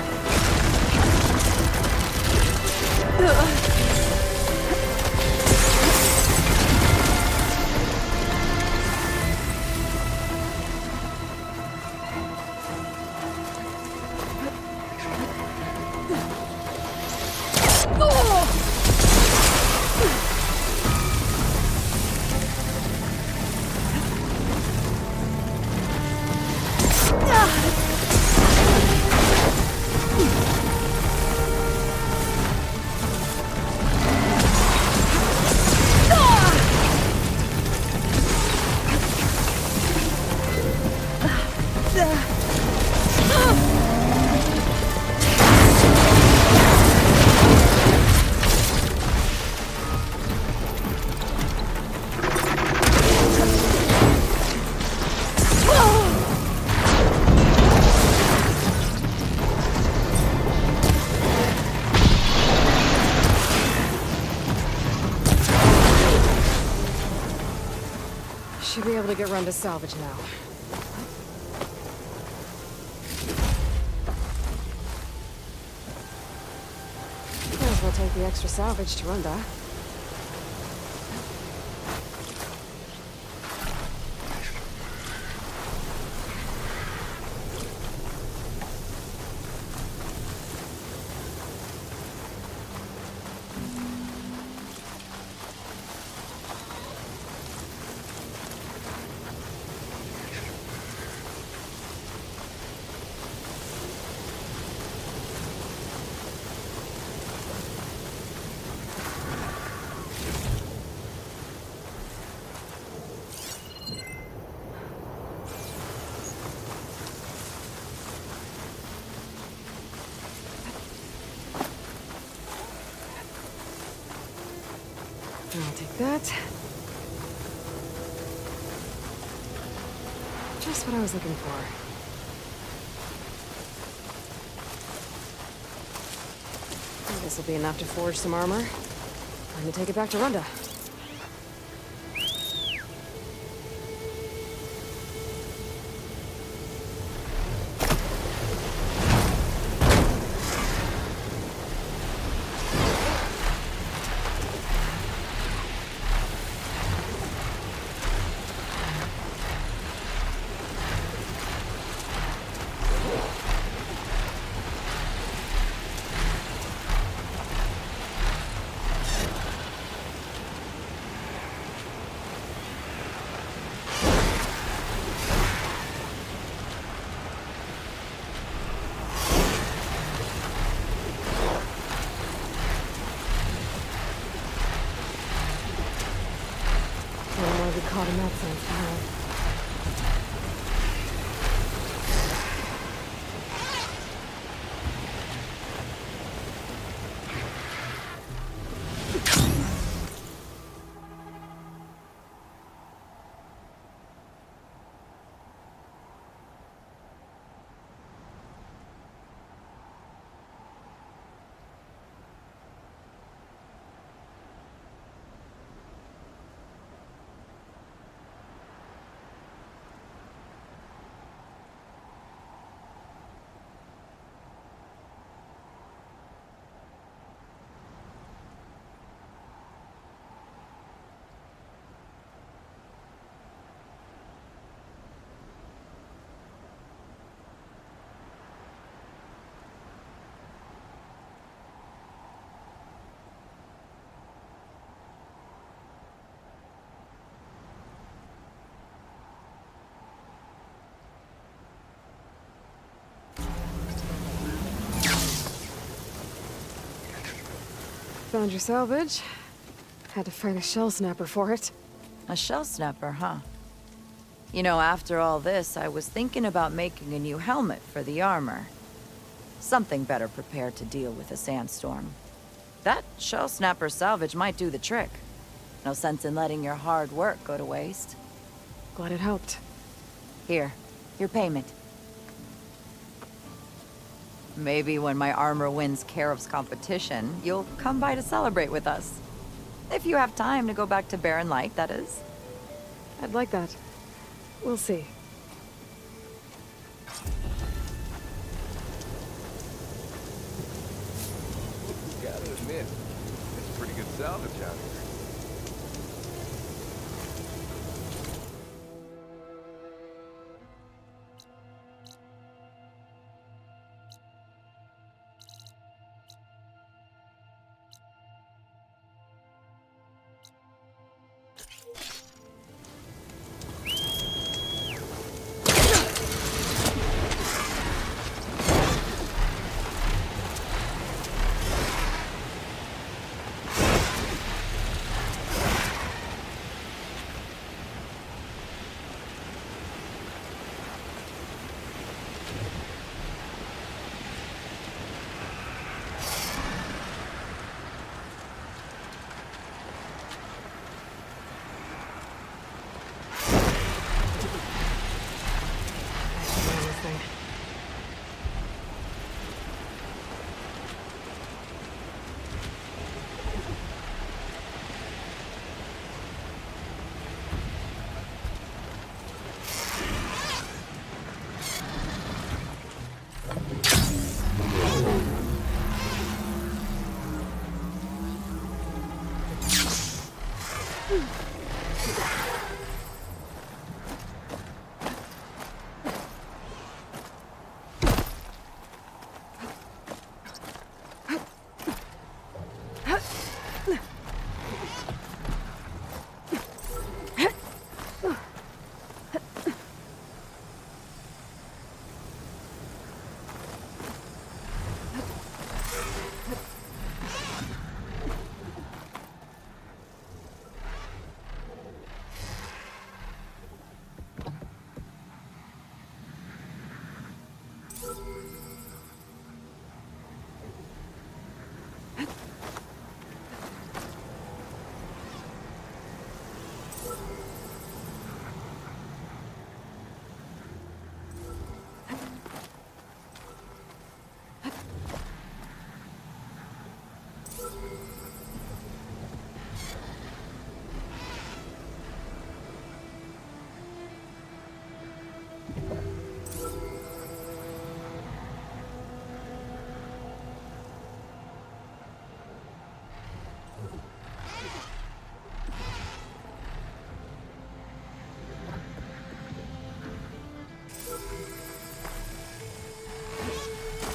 Speaker 1: Should be able to get run to salvage now. Might as well take the extra salvage to Runda. I'll take that. Just what I was looking for. This will be enough to forge some armor. Time to take it back to Runda. Caught in that sense, now. Found your salvage. Had to fight a shell snapper for it.
Speaker 11: A shell snapper, huh? You know, after all this, I was thinking about making a new helmet for the armor. Something better prepared to deal with a sandstorm. That shell snapper salvage might do the trick. No sense in letting your hard work go to waste.
Speaker 1: Glad it helped.
Speaker 11: Here, your payment. Maybe when my armor wins Karof's competition, you'll come by to celebrate with us. If you have time to go back to Barren Light, that is.
Speaker 1: I'd like that. We'll see.
Speaker 15: Gotta admit, it's pretty good salvage out here.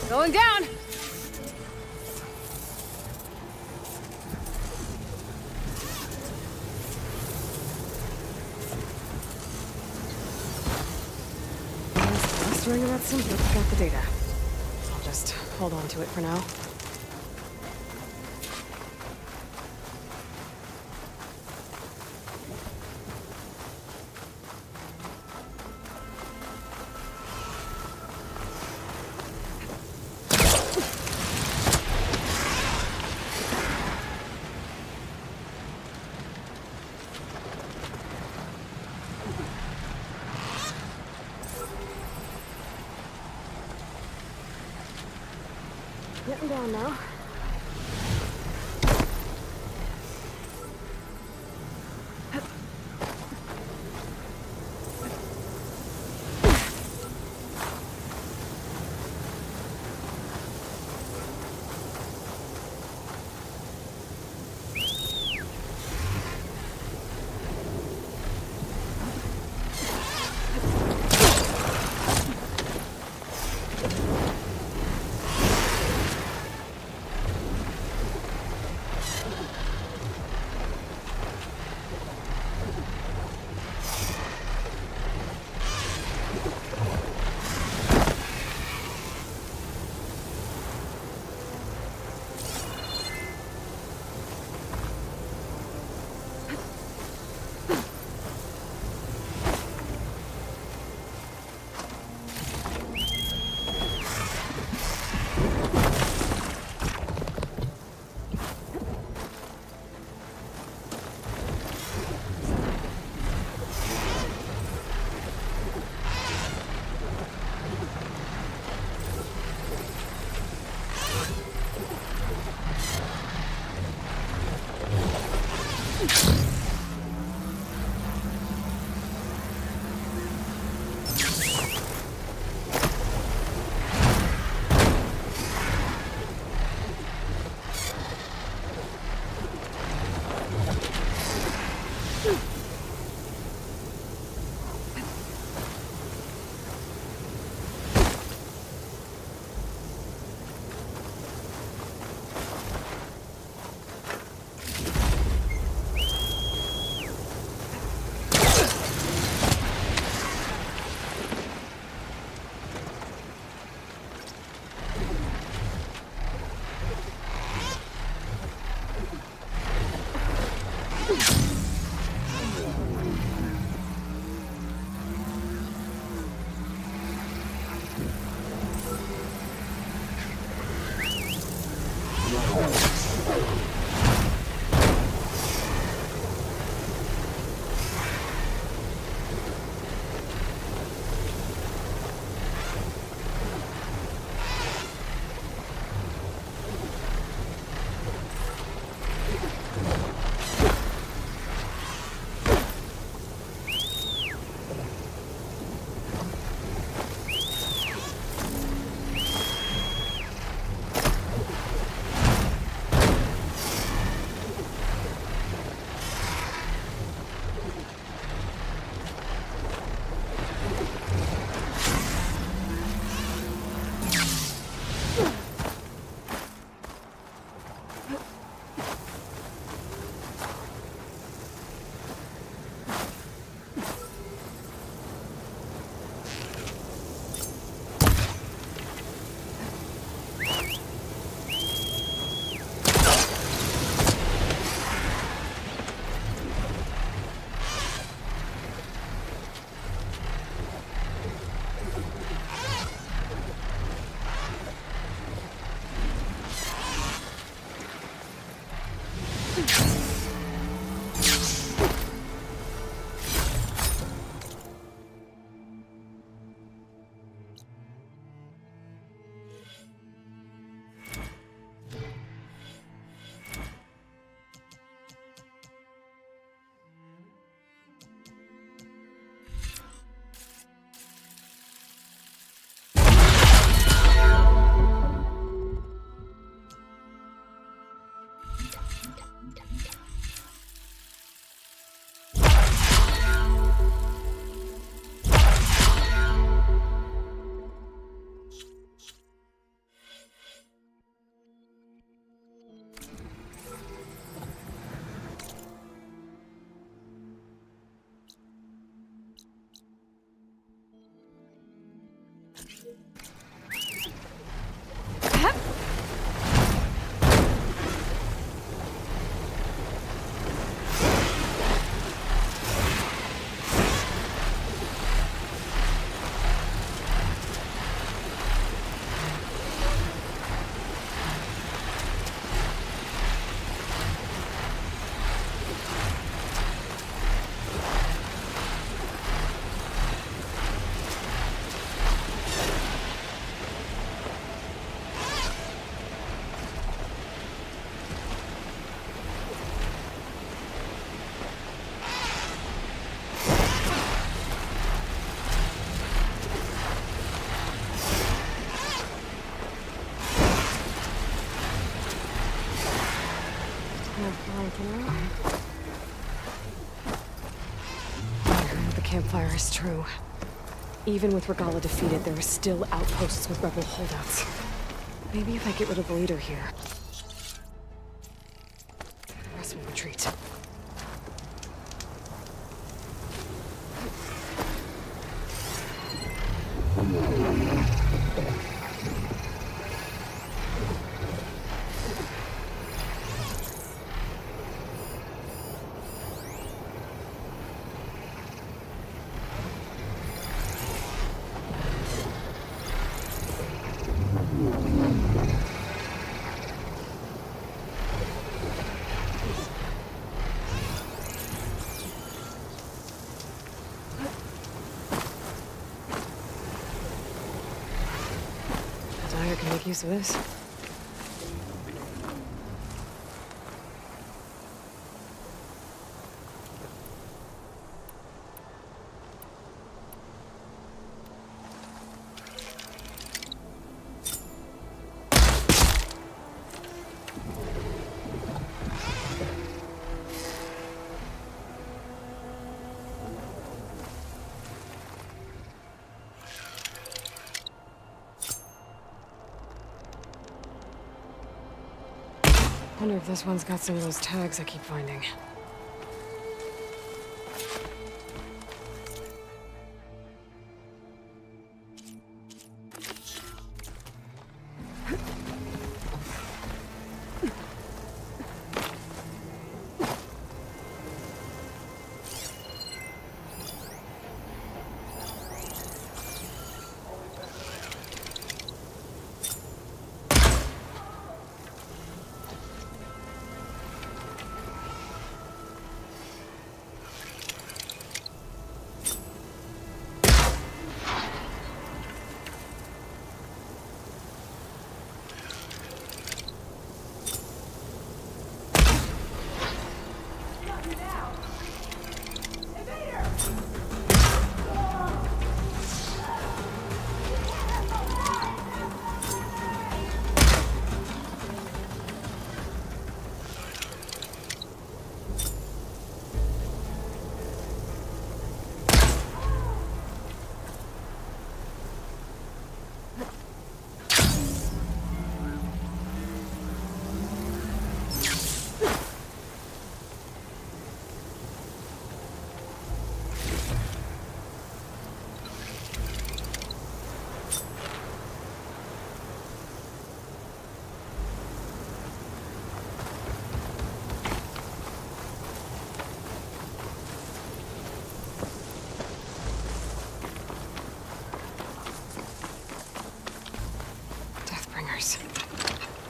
Speaker 1: Going down! Last ring of that Simplix got the data. I'll just hold on to it for now. Getting down now. The campfire is true. Even with Regala defeated, there are still outposts with rebel holdouts. Maybe if I get rid of the leader here, the rest will retreat. Dyer can make use of this. Wonder if this one's got some of those tags I keep finding.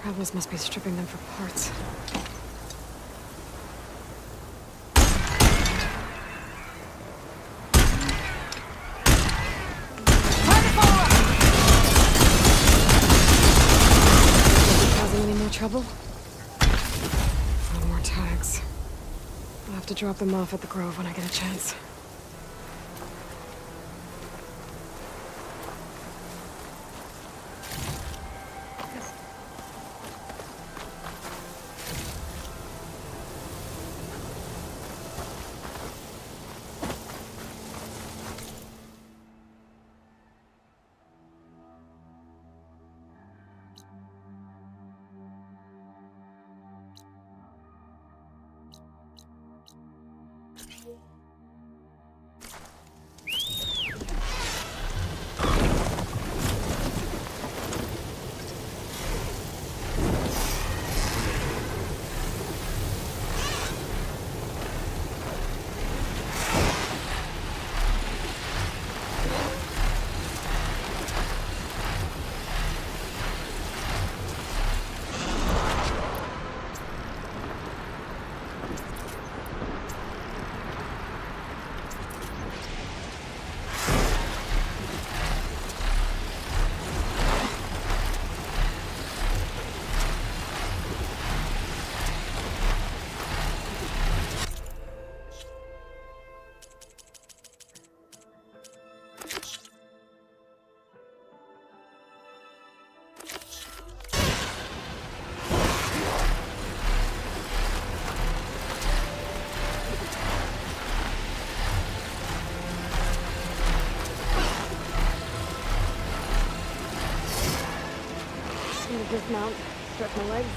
Speaker 1: Rebels must be stripping them for parts. Causing any more trouble? No more tags. I'll have to drop them off at the Grove when I get a chance. dismount, stretch my legs.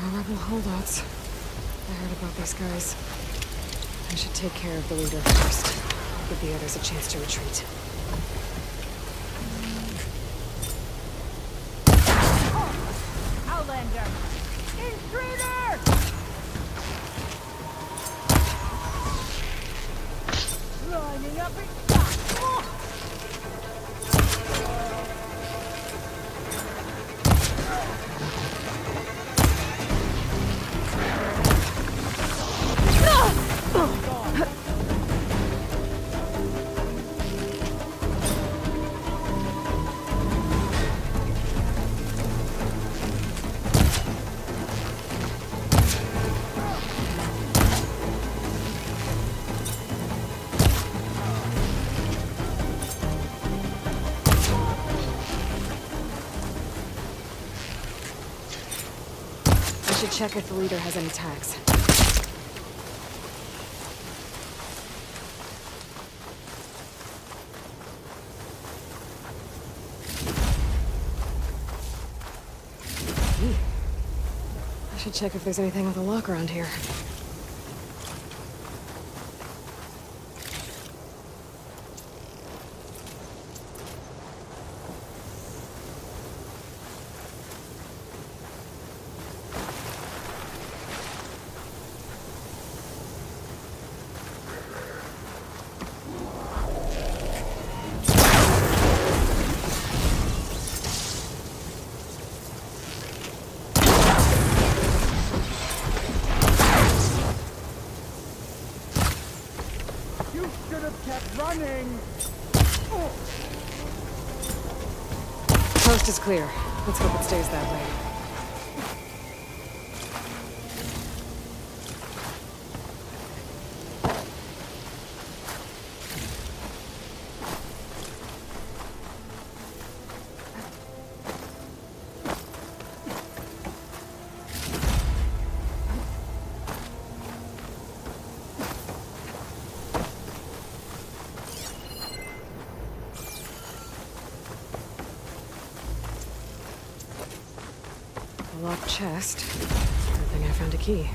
Speaker 1: More rebel holdouts. I heard about these guys. I should take care of the leader first. Give the others a chance to retreat.
Speaker 3: Outlander! Intruder! Lining up and...
Speaker 1: I should check if the leader has any tags. I should check if there's anything with a lock around here. Coast is clear. Let's hope it stays that way. A locked chest. Good thing I found a key.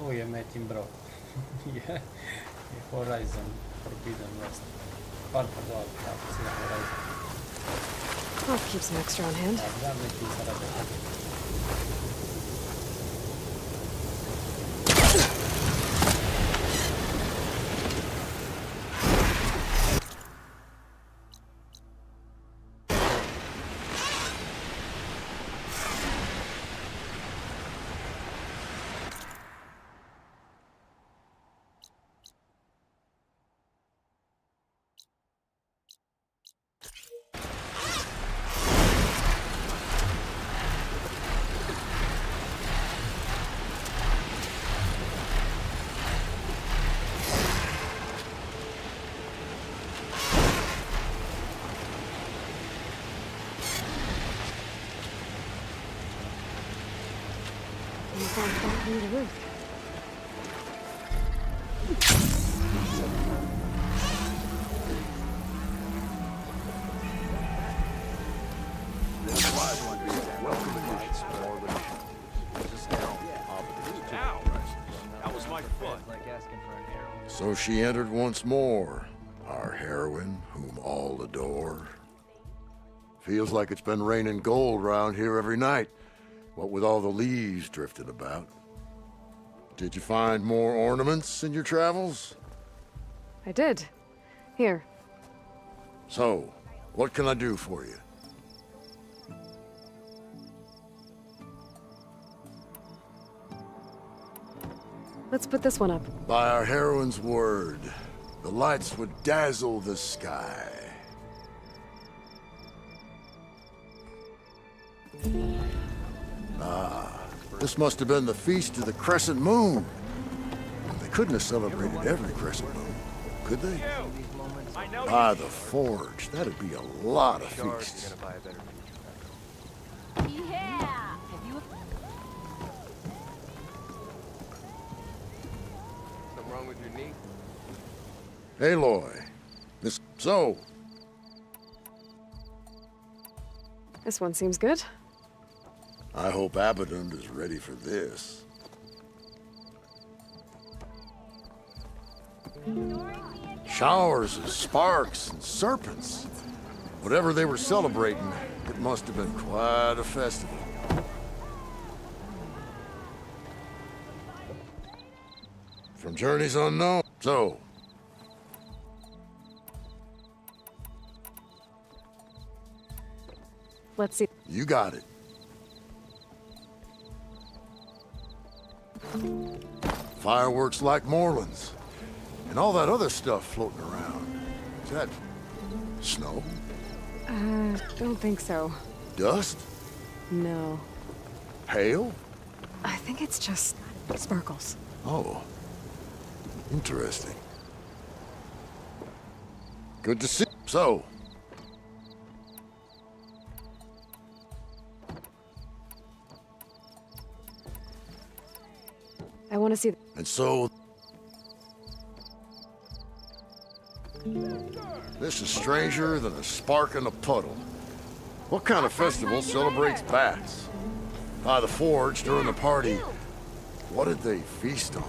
Speaker 13: Oh, je met in bro. Je Horizon Forbidden West. Parta 2, tako se da Horizon.
Speaker 1: I'll keep some extra on hand.
Speaker 13: Znam neki zarade. Back near the roof.
Speaker 12: So she entered once more, our heroine, whom all adore. Feels like it's been raining gold round here every night, what with all the leaves drifting about. Did you find more ornaments in your travels?
Speaker 1: I did. Here.
Speaker 12: So, what can I do for you?
Speaker 1: Let's put this one up.
Speaker 12: By our heroine's word, the lights would dazzle the sky. Ah, this must have been the Feast of the Crescent Moon. They couldn't have celebrated every crescent moon, could they? By the Forge, that'd be a lot of feasts.
Speaker 3: Yeah! Have you...
Speaker 15: Something wrong with your knee?
Speaker 12: Aloy, Miss... So,
Speaker 1: This one seems good.
Speaker 12: I hope Abaddon is ready for this. Showers of sparks and serpents. Whatever they were celebrating, it must have been quite a festival. From journeys unknown. So,
Speaker 1: Let's see.
Speaker 12: you got it. Fireworks like Morelands. And all that other stuff floating around. Is that snow?
Speaker 1: Don't think so.
Speaker 12: Dust?
Speaker 1: No.
Speaker 12: Hail?
Speaker 1: I think it's just sparkles.
Speaker 12: Oh. Interesting. Good to see. So,
Speaker 1: I want to see.
Speaker 12: and so... This is stranger than a spark in a puddle. What kind of festival celebrates bats? By the Forge, during the party, what did they feast on?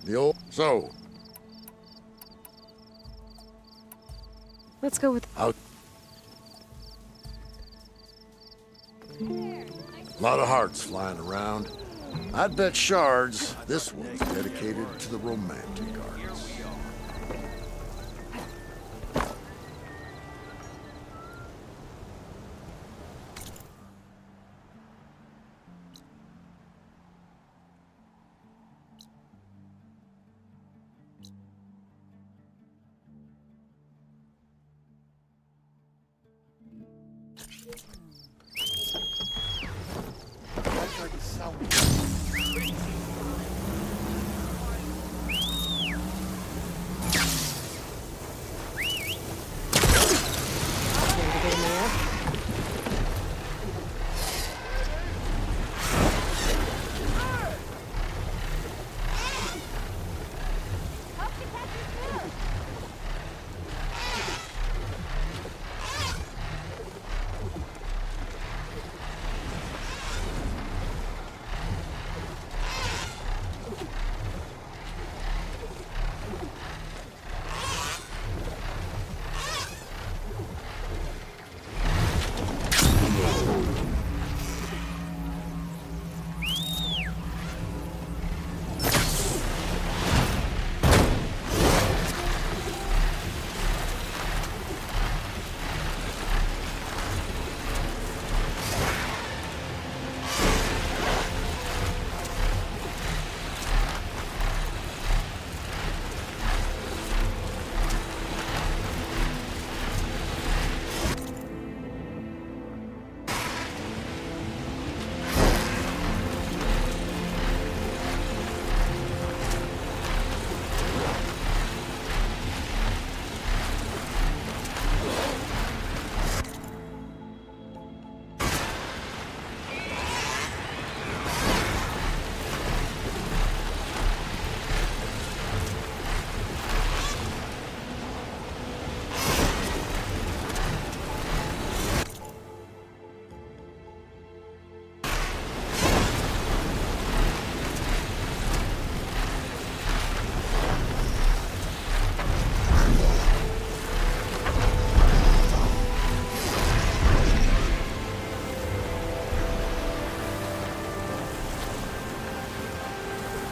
Speaker 12: The old... So,
Speaker 1: Let's go with.
Speaker 12: out... Lot of hearts flying around. I'd bet shards this one's dedicated to the romantic arts.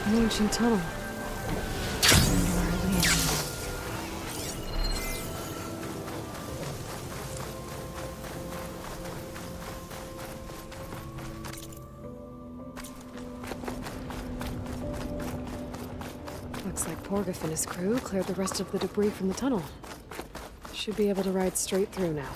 Speaker 1: An ancient tunnel. Porgif and his crew cleared the rest of the debris from the tunnel. Should be able to ride straight through now.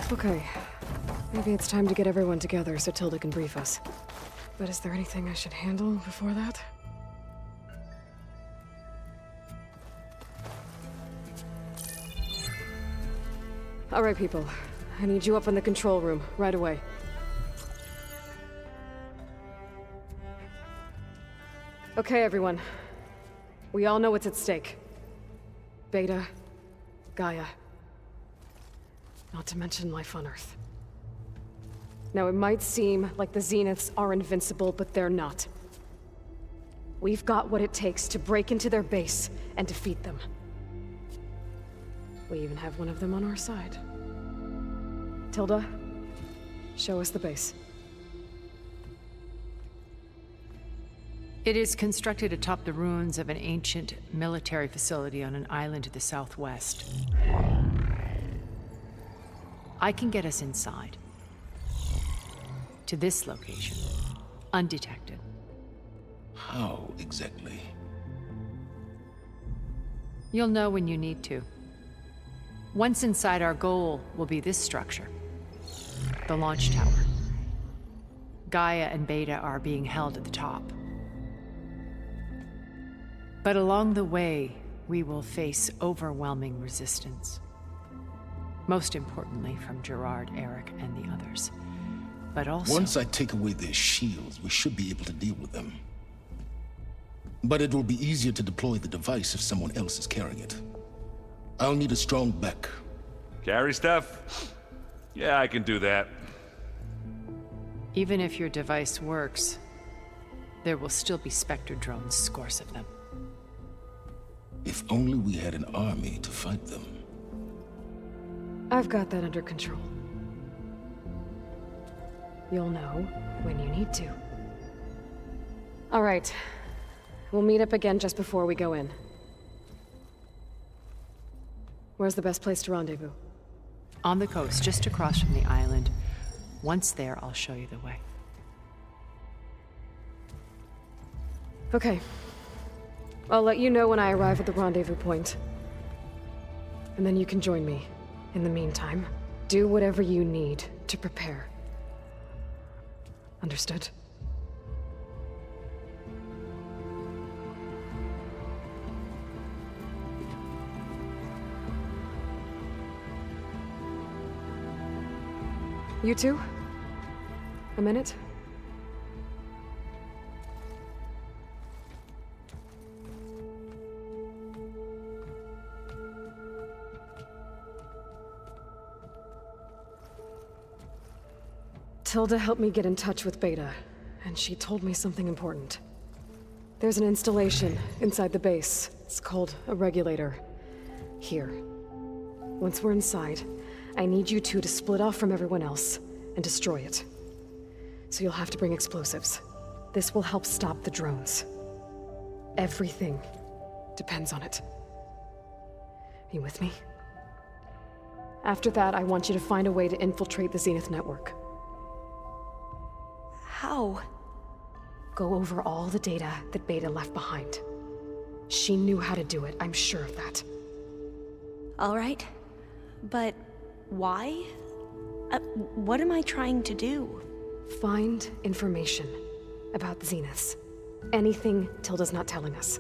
Speaker 1: Okay. Maybe it's time to get everyone together so Tilda can brief us. But is there anything I should handle before that? All right, people. I need you up in the control room, right away. Okay, everyone. We all know what's at stake. Beta, Gaia. Not to mention life on Earth. Now, it might seem like the Zeniths are invincible, but they're not. We've got what it takes to break into their base and defeat them. We even have one of them on our side. Tilda, show us the base.
Speaker 6: It is constructed atop the ruins of an ancient military facility on an island to the southwest. I can get us inside. To this location, undetected.
Speaker 16: How exactly?
Speaker 6: You'll know when you need to. Once inside, our goal will be this structure. The launch tower. Gaia and Beta are being held at the top. But along the way, we will face overwhelming resistance. Most importantly, from Gerard, Eric, and the others. But also...
Speaker 16: Once I take away their shields, we should be able to deal with them. But it will be easier to deploy the device if someone else is carrying it. I'll need a strong back.
Speaker 17: Carry stuff? Yeah, I can do that.
Speaker 6: Even if your device works, there will still be Spectre drones, scores of them.
Speaker 16: If only we had an army to fight them.
Speaker 1: I've got that under control. You'll know when you need to. All right. We'll meet up again just before we go in. Where's the best place to rendezvous?
Speaker 6: On the coast, just across from the island. Once there, I'll show you the way.
Speaker 1: Okay. I'll let you know when I arrive at the rendezvous point. And then you can join me. In the meantime, do whatever you need to prepare. Understood? You two? A minute? Tilda helped me get in touch with Beta, and she told me something important. There's an installation inside the base. It's called a regulator. Here. Once we're inside, I need you two to split off from everyone else and destroy it. So you'll have to bring explosives. This will help stop the drones. Everything depends on it. Are you with me? After that, I want you to find a way to infiltrate the Zenith network.
Speaker 18: How?
Speaker 1: Go over all the data that Beta left behind. She knew how to do it, I'm sure of that.
Speaker 18: All right. But why? What am I trying to do?
Speaker 1: Find information about the Zeniths. Anything Tilda's not telling us.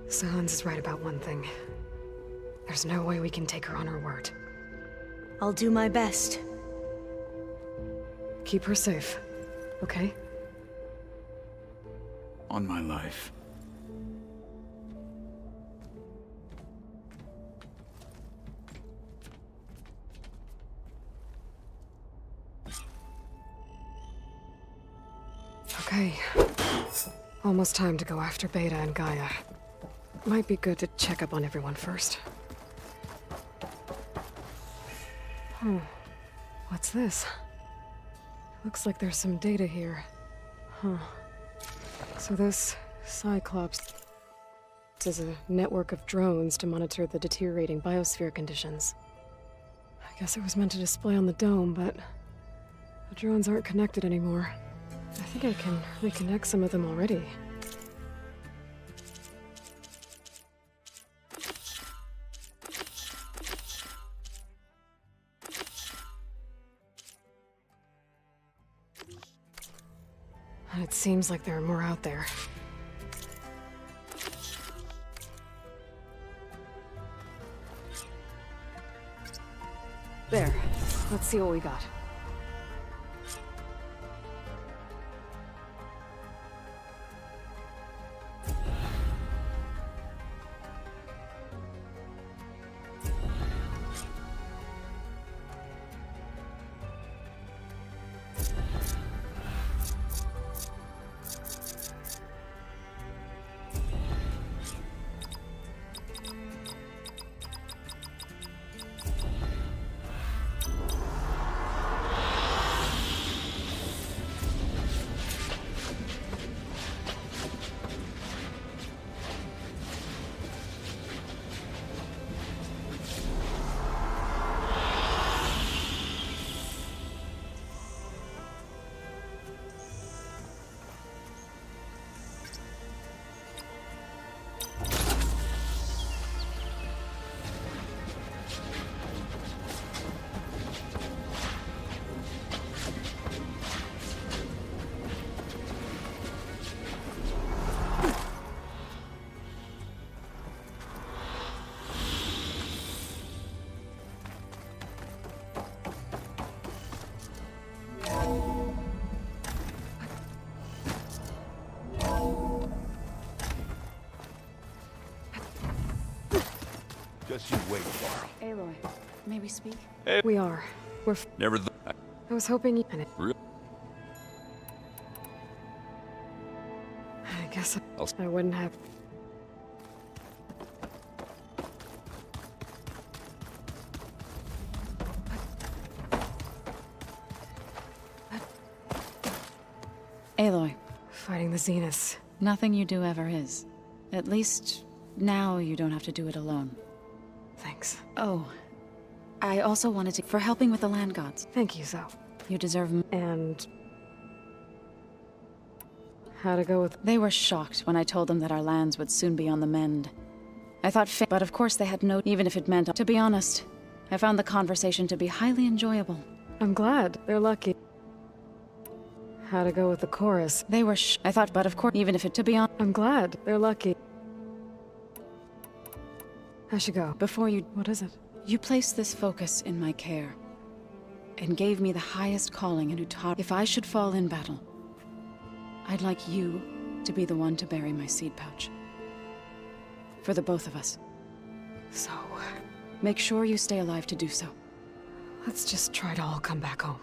Speaker 1: Sylens is right about one thing. There's no way we can take her on her word.
Speaker 18: I'll do my best.
Speaker 1: Keep her safe, okay?
Speaker 14: On my life.
Speaker 1: Okay. Almost time to go after Beta and Gaia. Might be good to check up on everyone first. What's this? Looks like there's some data here. Huh. So this Cyclops is a network of drones to monitor the deteriorating biosphere conditions. I guess it was meant to display on the dome, but the drones aren't connected anymore. I think I can reconnect some of them already. And it seems like there are more out there. There. Let's see what we got.
Speaker 17: Just you wait, Varl.
Speaker 6: Aloy, may we speak?
Speaker 17: Hey.
Speaker 1: We are. We're
Speaker 17: Never
Speaker 1: I was hoping you...
Speaker 17: Real?
Speaker 1: I guess I wouldn't have...
Speaker 19: Aloy.
Speaker 1: Fighting the Zeniths.
Speaker 19: Nothing you do ever is. At least, now you don't have to do it alone.
Speaker 1: Thanks.
Speaker 19: Oh. I also wanted to... for helping with the land gods.
Speaker 1: Thank you, Zoe.
Speaker 19: You deserve...
Speaker 1: And... how to go with...
Speaker 19: They were shocked when I told them that our lands would soon be on the mend. I thought but of course they had no... even if it meant... To be honest, I found the conversation to be highly enjoyable.
Speaker 1: I'm glad. They're lucky. How to go with the chorus.
Speaker 19: They were I thought, but of course, even if it to be on...
Speaker 1: I'm glad. They're lucky. I should go.
Speaker 19: Before you...
Speaker 1: What is it?
Speaker 19: You placed this focus in my care, and gave me the highest calling and who taught... If I should fall in battle, I'd like you to be the one to bury my seed pouch. For the both of us.
Speaker 1: So...
Speaker 19: Make sure you stay alive to do so.
Speaker 1: Let's just try to all come back home.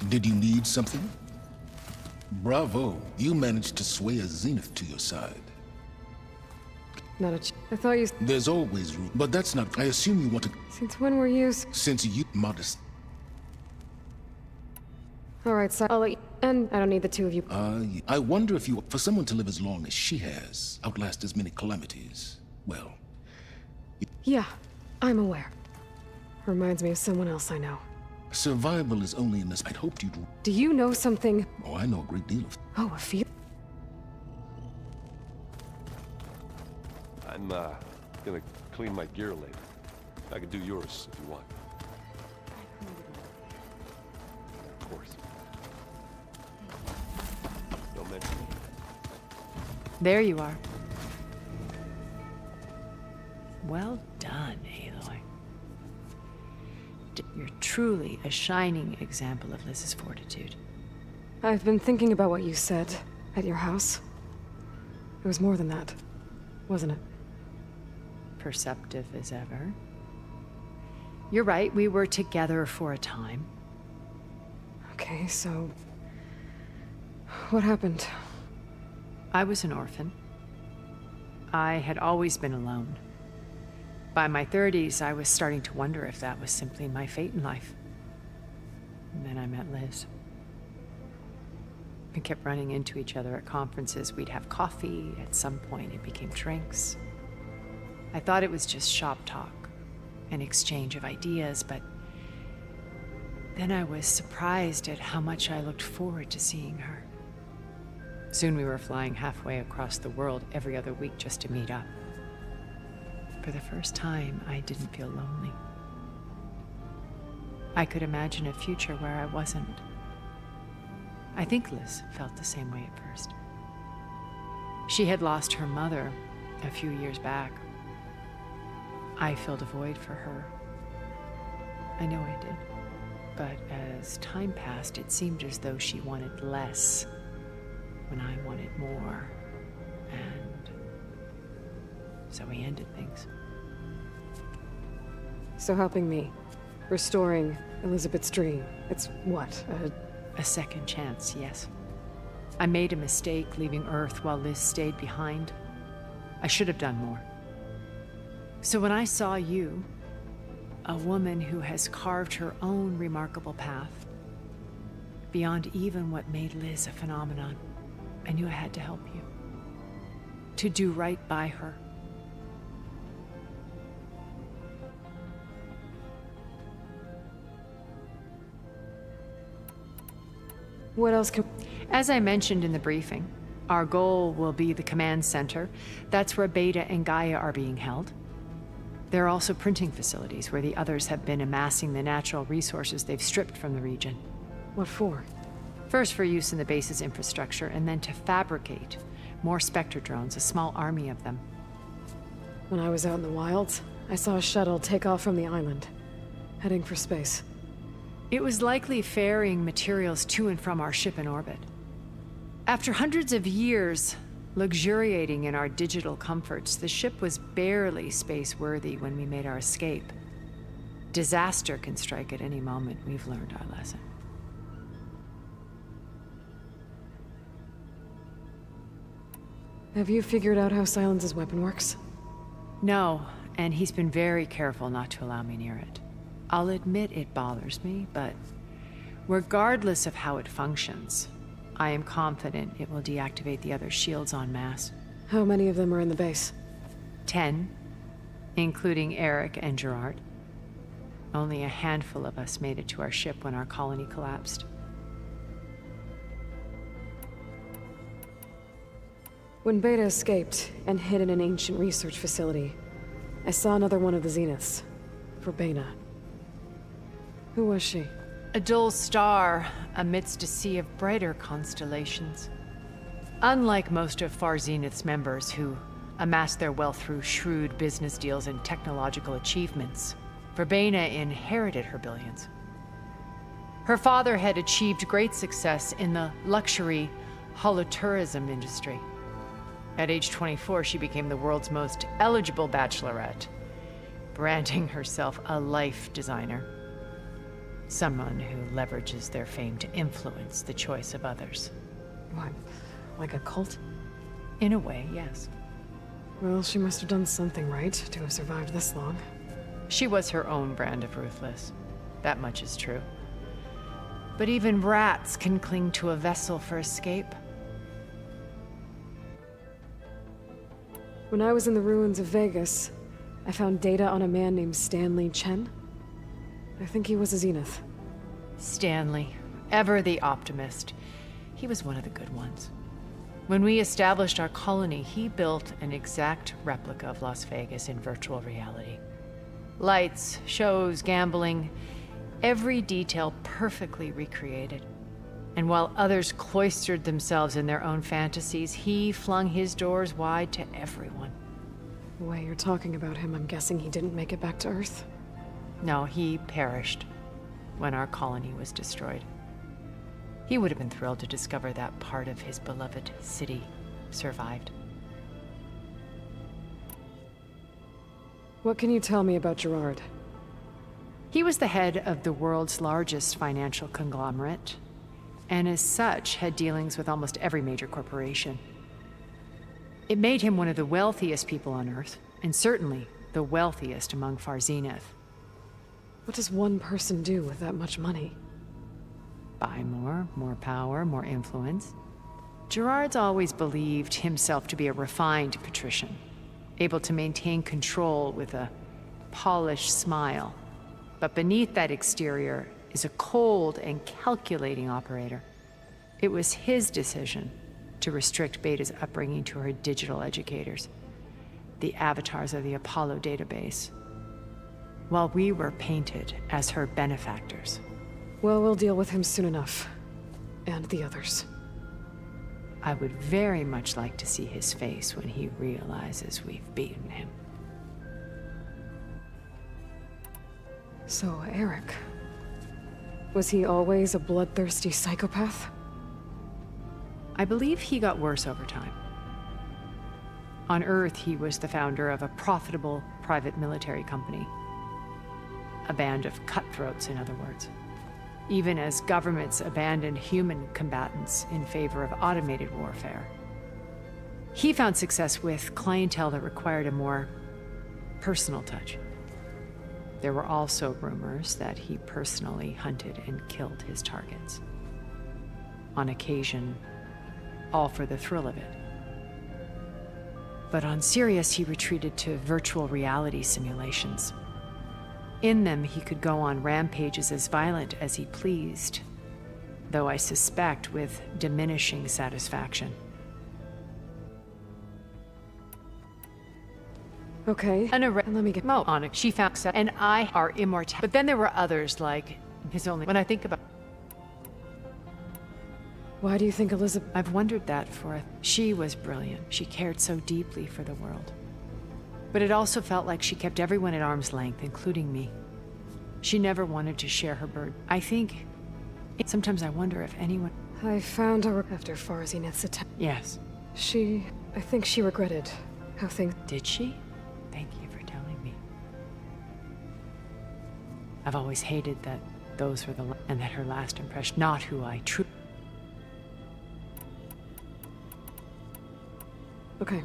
Speaker 16: Did you need something? Bravo, you managed to sway a Zenith to your side.
Speaker 1: Not I thought you...
Speaker 16: There's always room, but that's not... I assume you want to...
Speaker 1: Since when were you...
Speaker 16: Since you... Modest.
Speaker 1: Alright, so I'll let you... And I don't need the two of you.
Speaker 16: I wonder if you... For someone to live as long as she has, outlast as many calamities, well...
Speaker 1: Yeah, I'm aware. Reminds me of someone else I know.
Speaker 16: Survival is only in this... I'd hoped you'd...
Speaker 1: Do you know something?
Speaker 16: Oh, I know a great deal of...
Speaker 1: Oh, a few?
Speaker 20: I'm, gonna clean my gear later. I can do yours if you want. Of course. Don't mention it.
Speaker 6: There you are. Well done, Aloy. You're truly a shining example of Liz's fortitude.
Speaker 1: I've been thinking about what you said at your house. It was more than that, wasn't it?
Speaker 6: Perceptive as ever. You're right, we were together for a time.
Speaker 1: Okay, so... what happened?
Speaker 6: I was an orphan. I had always been alone. By my 30s, I was starting to wonder if that was simply my fate in life. And then I met Liz. We kept running into each other at conferences. We'd have coffee. At some point, it became drinks. I thought it was just shop talk, an exchange of ideas, but then I was surprised at how much I looked forward to seeing her. Soon we were flying halfway across the world every other week just to meet up. For the first time, I didn't feel lonely. I could imagine a future where I wasn't. I think Liz felt the same way at first. She had lost her mother a few years back. I filled a void for her. I know I did. But as time passed, it seemed as though she wanted less when I wanted more. And so we ended things.
Speaker 1: So helping me, restoring Elizabeth's dream, it's what,
Speaker 6: a second chance, yes. I made a mistake leaving Earth while Liz stayed behind. I should have done more. So when I saw you, a woman who has carved her own remarkable path, beyond even what made Liz a phenomenon, I knew I had to help you. To do right by her.
Speaker 1: What else can...
Speaker 6: As I mentioned in the briefing, our goal will be the command center. That's where Beta and Gaia are being held. There are also printing facilities where the others have been amassing the natural resources they've stripped from the region.
Speaker 1: What for?
Speaker 6: First for use in the base's infrastructure, and then to fabricate more Spectre drones, a small army of them.
Speaker 1: When I was out in the wilds, I saw a shuttle take off from the island, heading for space.
Speaker 6: It was likely ferrying materials to and from our ship in orbit. After hundreds of years luxuriating in our digital comforts, the ship was barely space-worthy when we made our escape. Disaster can strike at any moment. We've learned our lesson.
Speaker 1: Have you figured out how Silence's weapon works?
Speaker 6: No, and he's been very careful not to allow me near it. I'll admit it bothers me, but regardless of how it functions, I am confident it will deactivate the other shields en masse.
Speaker 1: How many of them are in the base?
Speaker 6: 10, including Eric and Gerard. Only a handful of us made it to our ship when our colony collapsed.
Speaker 1: When Beta escaped and hid in an ancient research facility, I saw another one of the Zeniths. Verbena. Who was she?
Speaker 6: A dull star amidst a sea of brighter constellations. Unlike most of Far Zenith's members who amassed their wealth through shrewd business deals and technological achievements, Verbena inherited her billions. Her father had achieved great success in the luxury holotourism industry. At age 24, she became the world's most eligible bachelorette, branding herself a life designer. Someone who leverages their fame to influence the choice of others.
Speaker 1: What, like a cult?
Speaker 6: In a way, yes.
Speaker 1: Well, she must have done something right to have survived this long.
Speaker 6: She was her own brand of ruthless. That much is true. But even rats can cling to a vessel for escape.
Speaker 1: When I was in the ruins of Vegas, I found data on a man named Stanley Chen. I think he was a Zenith.
Speaker 6: Stanley, ever the optimist. He was one of the good ones. When we established our colony, he built an exact replica of Las Vegas in virtual reality. Lights, shows, gambling, every detail perfectly recreated. And while others cloistered themselves in their own fantasies, he flung his doors wide to everyone.
Speaker 1: The way you're talking about him, I'm guessing he didn't make it back to Earth?
Speaker 6: No, he perished when our colony was destroyed. He would have been thrilled to discover that part of his beloved city survived.
Speaker 1: What can you tell me about Gerard?
Speaker 6: He was the head of the world's largest financial conglomerate, and as such had dealings with almost every major corporation. It made him one of the wealthiest people on Earth, and certainly the wealthiest among Far Zenith.
Speaker 1: What does one person do with that much money?
Speaker 6: Buy more power, more influence. Gerard's always believed himself to be a refined patrician, able to maintain control with a polished smile. But beneath that exterior is a cold and calculating operator. It was his decision to restrict Beta's upbringing to her digital educators, the avatars of the Apollo database, while we were painted as her benefactors.
Speaker 1: Well, we'll deal with him soon enough. And the others.
Speaker 6: I would very much like to see his face when he realizes we've beaten him.
Speaker 1: So, Eric. Was he always a bloodthirsty psychopath?
Speaker 6: I believe he got worse over time. On Earth, he was the founder of a profitable private military company. A band of cutthroats, in other words. Even as governments abandoned human combatants in favor of automated warfare. He found success with clientele that required a more personal touch. There were also rumors that he personally hunted and killed his targets. On occasion, all for the thrill of it. But on Sirius, he retreated to virtual reality simulations. In them, he could go on rampages as violent as he pleased, though I suspect with diminishing satisfaction.
Speaker 1: Okay, and let me get
Speaker 6: Mo on it. She found and I are immortal. But then there were others like his only. When I think about,
Speaker 1: why do you think Elizabeth?
Speaker 6: I've wondered that for. She was brilliant. She cared so deeply for the world. But it also felt like she kept everyone at arm's length, including me. She never wanted to share her burden. I think. Sometimes I wonder if anyone.
Speaker 1: I found her after Far Zenith's attack.
Speaker 6: Yes.
Speaker 1: I think she regretted how things.
Speaker 6: Did she? Thank you for telling me. I've always hated that those were and that her last impression, not who I truly.
Speaker 1: Okay.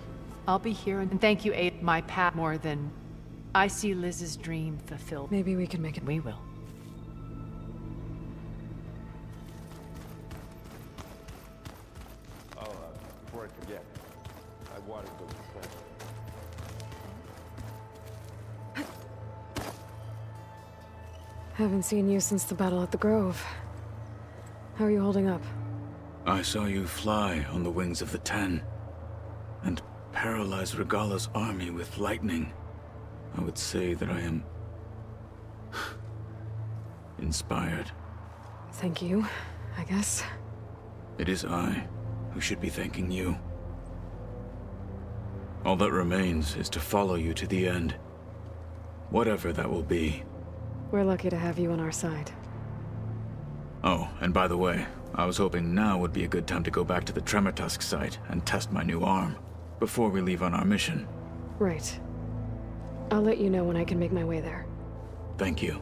Speaker 6: I'll be here and thank you, Aid. My path more than I see Liz's dream fulfilled.
Speaker 1: Maybe we can make it.
Speaker 6: We will.
Speaker 20: Oh, before I forget, I wanted to go to the plant.
Speaker 1: Haven't seen you since the battle at the Grove. How are you holding up?
Speaker 21: I saw you fly on the wings of the Ten, and paralyze Regala's army with lightning. I would say that I am inspired.
Speaker 1: Thank you, I guess.
Speaker 21: It is I who should be thanking you. All that remains is to follow you to the end. Whatever that will be.
Speaker 1: We're lucky to have you on our side.
Speaker 21: Oh, and by the way, I was hoping now would be a good time to go back to the Tremortusk site and test my new arm, before we leave on our mission.
Speaker 1: Right. I'll let you know when I can make my way there.
Speaker 21: Thank you.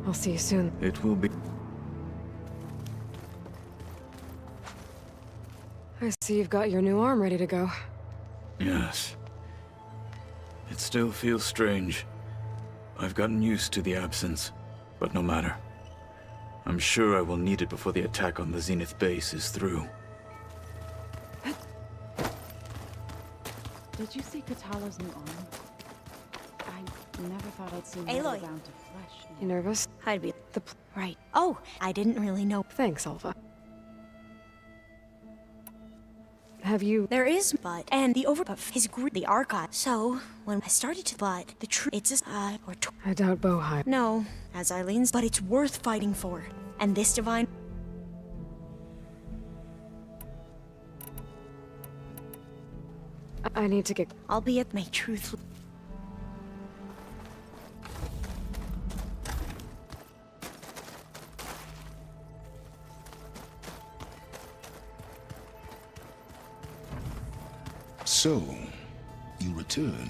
Speaker 1: I'll see you soon.
Speaker 21: It will be...
Speaker 1: I see you've got your new arm ready to go.
Speaker 21: Yes. It still feels strange. I've gotten used to the absence, but no matter. I'm sure I will need it before the attack on the Zenith base is through.
Speaker 19: Did you see Katala's new arm? I never thought I'd see
Speaker 18: Aloy.
Speaker 19: metal down to flesh.
Speaker 1: You nervous?
Speaker 18: I'd be right. Oh, I didn't really know.
Speaker 1: Thanks, Alpha. Have you...
Speaker 18: There is, but and the overbuff is the archive. So when I started to, but the truth, it's a
Speaker 1: I doubt Bohai.
Speaker 18: No, as Eileen's, but it's worth fighting for. And this divine.
Speaker 1: I need to get...
Speaker 18: I'll be at my truth.
Speaker 16: So, you return.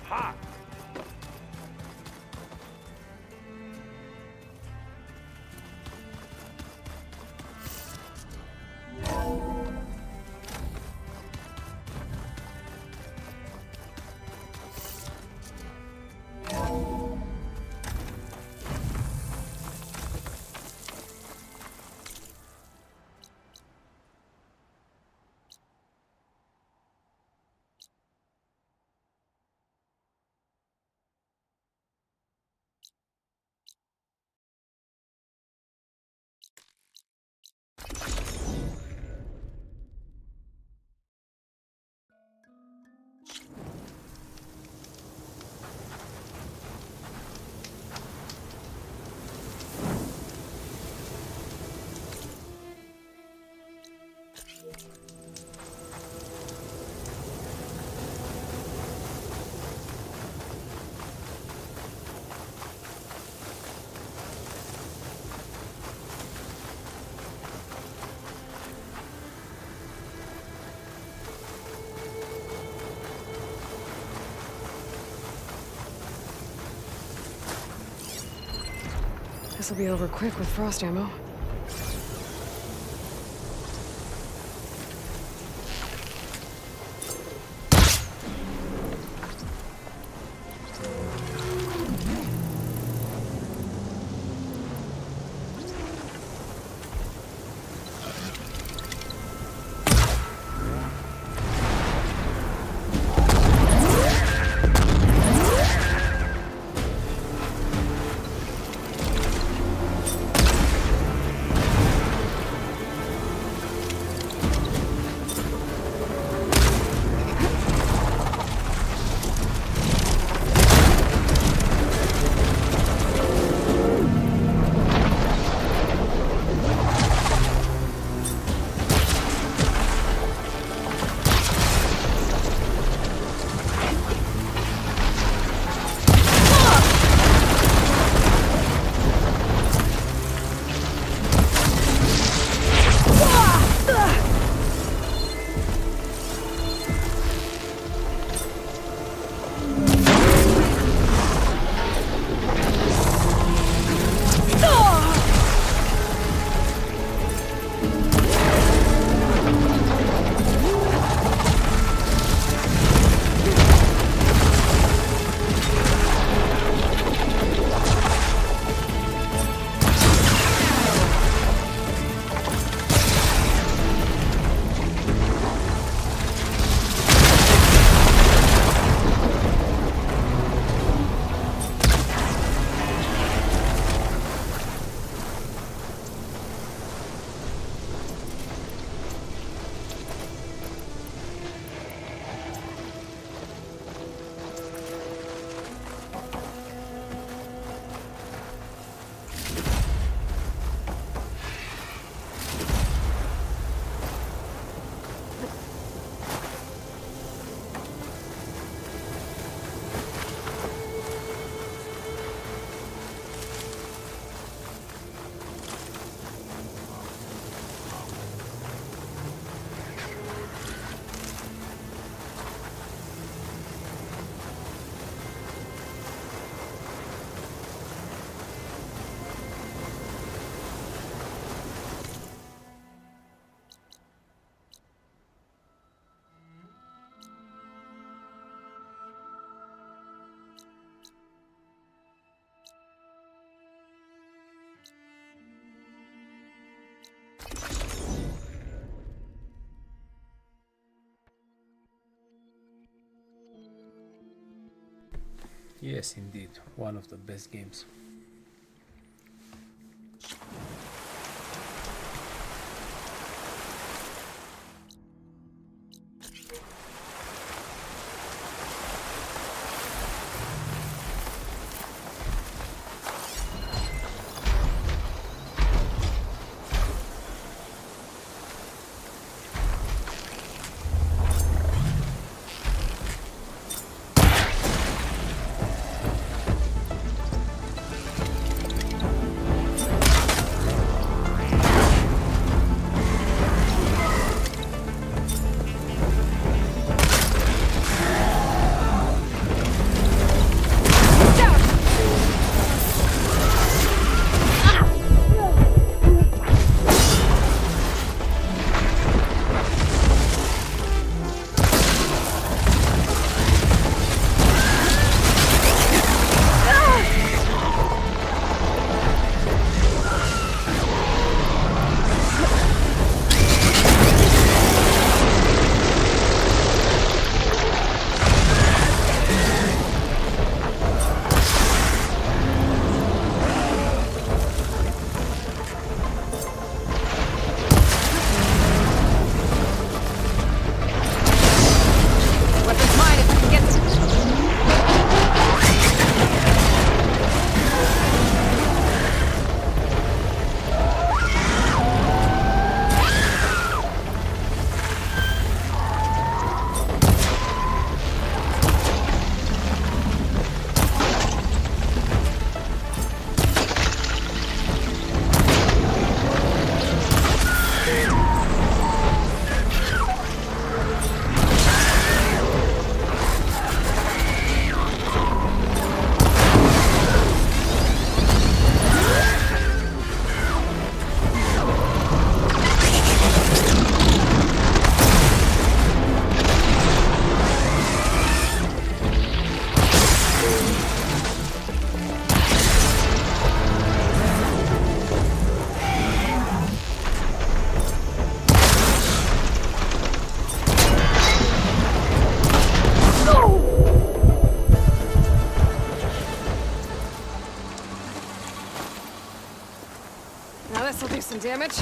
Speaker 4: Ha!
Speaker 1: This'll be over quick with frost ammo.
Speaker 13: Yes, indeed, one of the best games.
Speaker 1: This'll do some damage.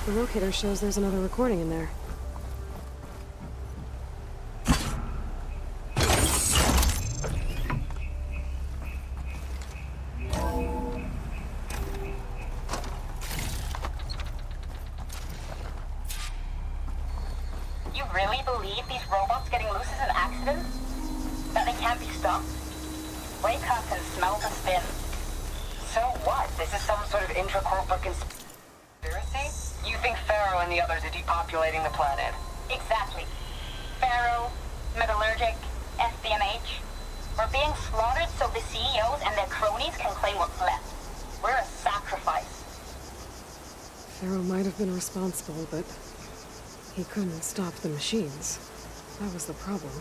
Speaker 1: The locator shows there's another recording in there.
Speaker 8: You really believe these robots getting loose is an accident? That they can't be stopped? Wake up and smell the spin. So what? This is some sort of intracorporate conspiracy? You think Pharaoh and the others are depopulating the planet? Exactly. Pharaoh, Metallurgic, SBMH. We're being slaughtered so the CEOs and their cronies can claim what's left. We're a sacrifice.
Speaker 1: Pharaoh might have been responsible, but he couldn't stop the machines. That was the problem.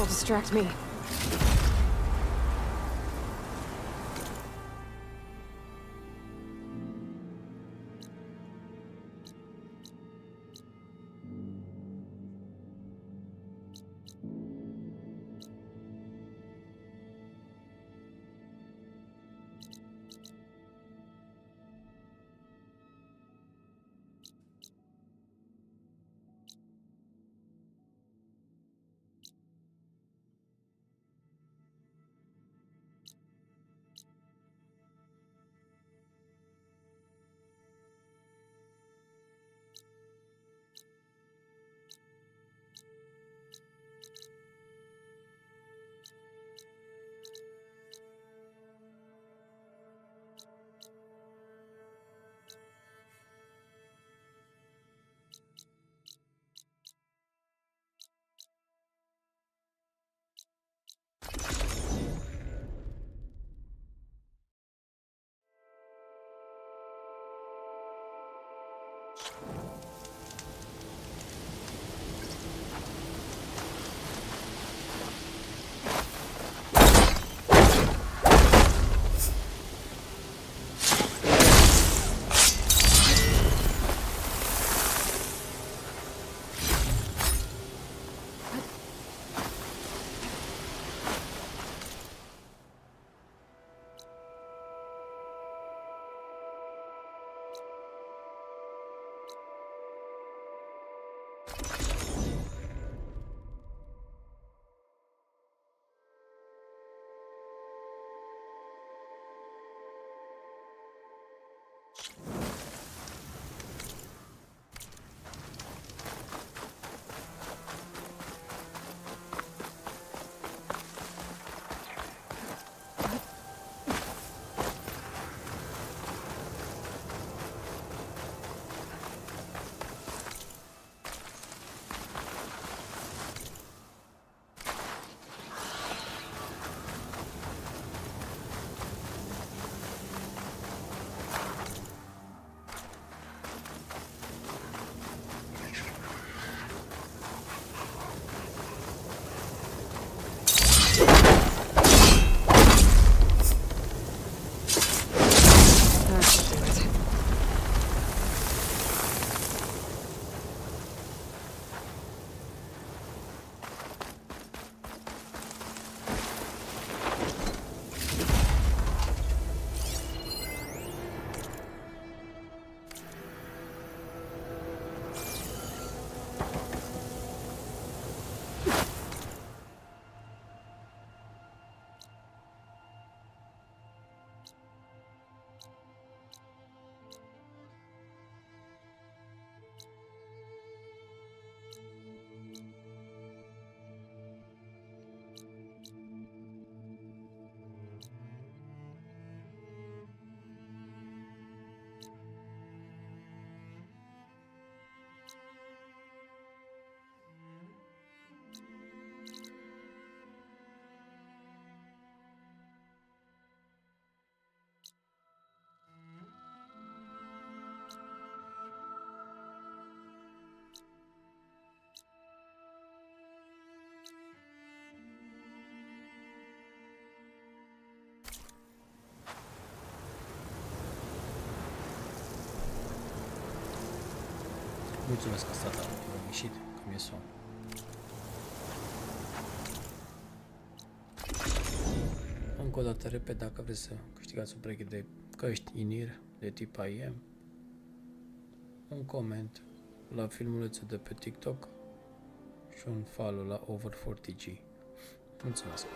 Speaker 1: won't distract me.
Speaker 13: Mulțumesc că a stat atât, am ieșit, că mi-e somn. Încă o dată, repet, dacă vreți să câștigați o pereche de căști in-ear de tip IM, un coment la filmulețul de pe TikTok și un follow la Over40G. Mulțumesc!